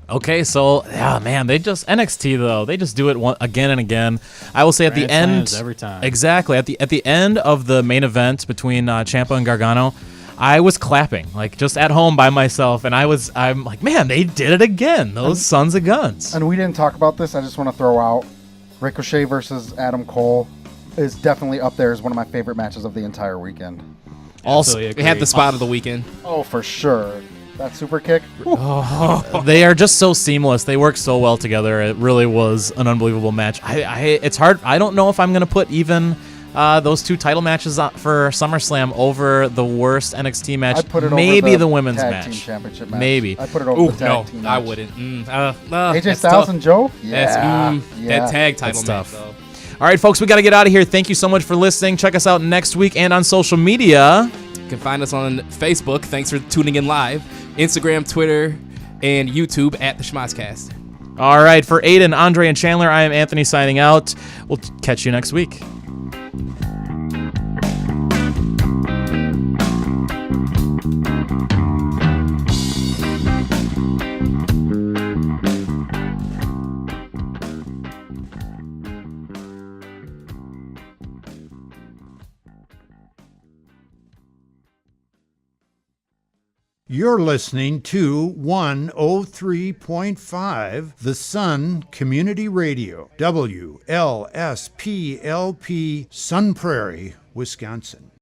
[SPEAKER 1] Okay, so yeah, man, NXT though, they just do it again and again. I will say at the
[SPEAKER 4] Grand
[SPEAKER 1] end,
[SPEAKER 4] slams every time.
[SPEAKER 1] exactly at the end of the main event between Ciampa and Gargano, I was clapping like just at home by myself, and I'm like, man, they did it again, those sons of guns.
[SPEAKER 3] And we didn't talk about this. I just want to throw out Ricochet versus Adam Cole is definitely up there as one of my favorite matches of the entire weekend.
[SPEAKER 1] Also,
[SPEAKER 4] Absolutely
[SPEAKER 2] We had
[SPEAKER 4] agree.
[SPEAKER 2] the spot of the weekend.
[SPEAKER 3] Oh, for sure. That super kick.
[SPEAKER 1] they are just so seamless. They work so well together. It really was an unbelievable match. It's hard. I don't know if I'm going to put even those 2 title matches for SummerSlam over the worst NXT match.
[SPEAKER 3] I'd put it
[SPEAKER 1] Maybe
[SPEAKER 3] over
[SPEAKER 1] the women's
[SPEAKER 3] tag
[SPEAKER 1] match.
[SPEAKER 3] Team championship match.
[SPEAKER 1] Maybe.
[SPEAKER 3] I'd put it over
[SPEAKER 2] Ooh,
[SPEAKER 3] the tag
[SPEAKER 2] no,
[SPEAKER 3] team match.
[SPEAKER 2] I wouldn't.
[SPEAKER 3] AJ
[SPEAKER 2] that's
[SPEAKER 3] Styles
[SPEAKER 2] tough.
[SPEAKER 3] and Joe?
[SPEAKER 2] That's,
[SPEAKER 3] Yeah.
[SPEAKER 2] That tag title
[SPEAKER 1] That's
[SPEAKER 2] match,
[SPEAKER 1] tough.
[SPEAKER 2] though.
[SPEAKER 1] All right, folks, we got to get out of here. Thank you so much for listening. Check us out next week and on social media.
[SPEAKER 2] You can find us on Facebook. Thanks for tuning in live. Instagram, Twitter, and YouTube at the Schmozcast.
[SPEAKER 1] All right, for Aiden, Andre, and Chandler, I am Anthony signing out. We'll catch you next week.
[SPEAKER 6] You're listening to 103.5 The Sun Community Radio, WLSPLP, Sun Prairie, Wisconsin.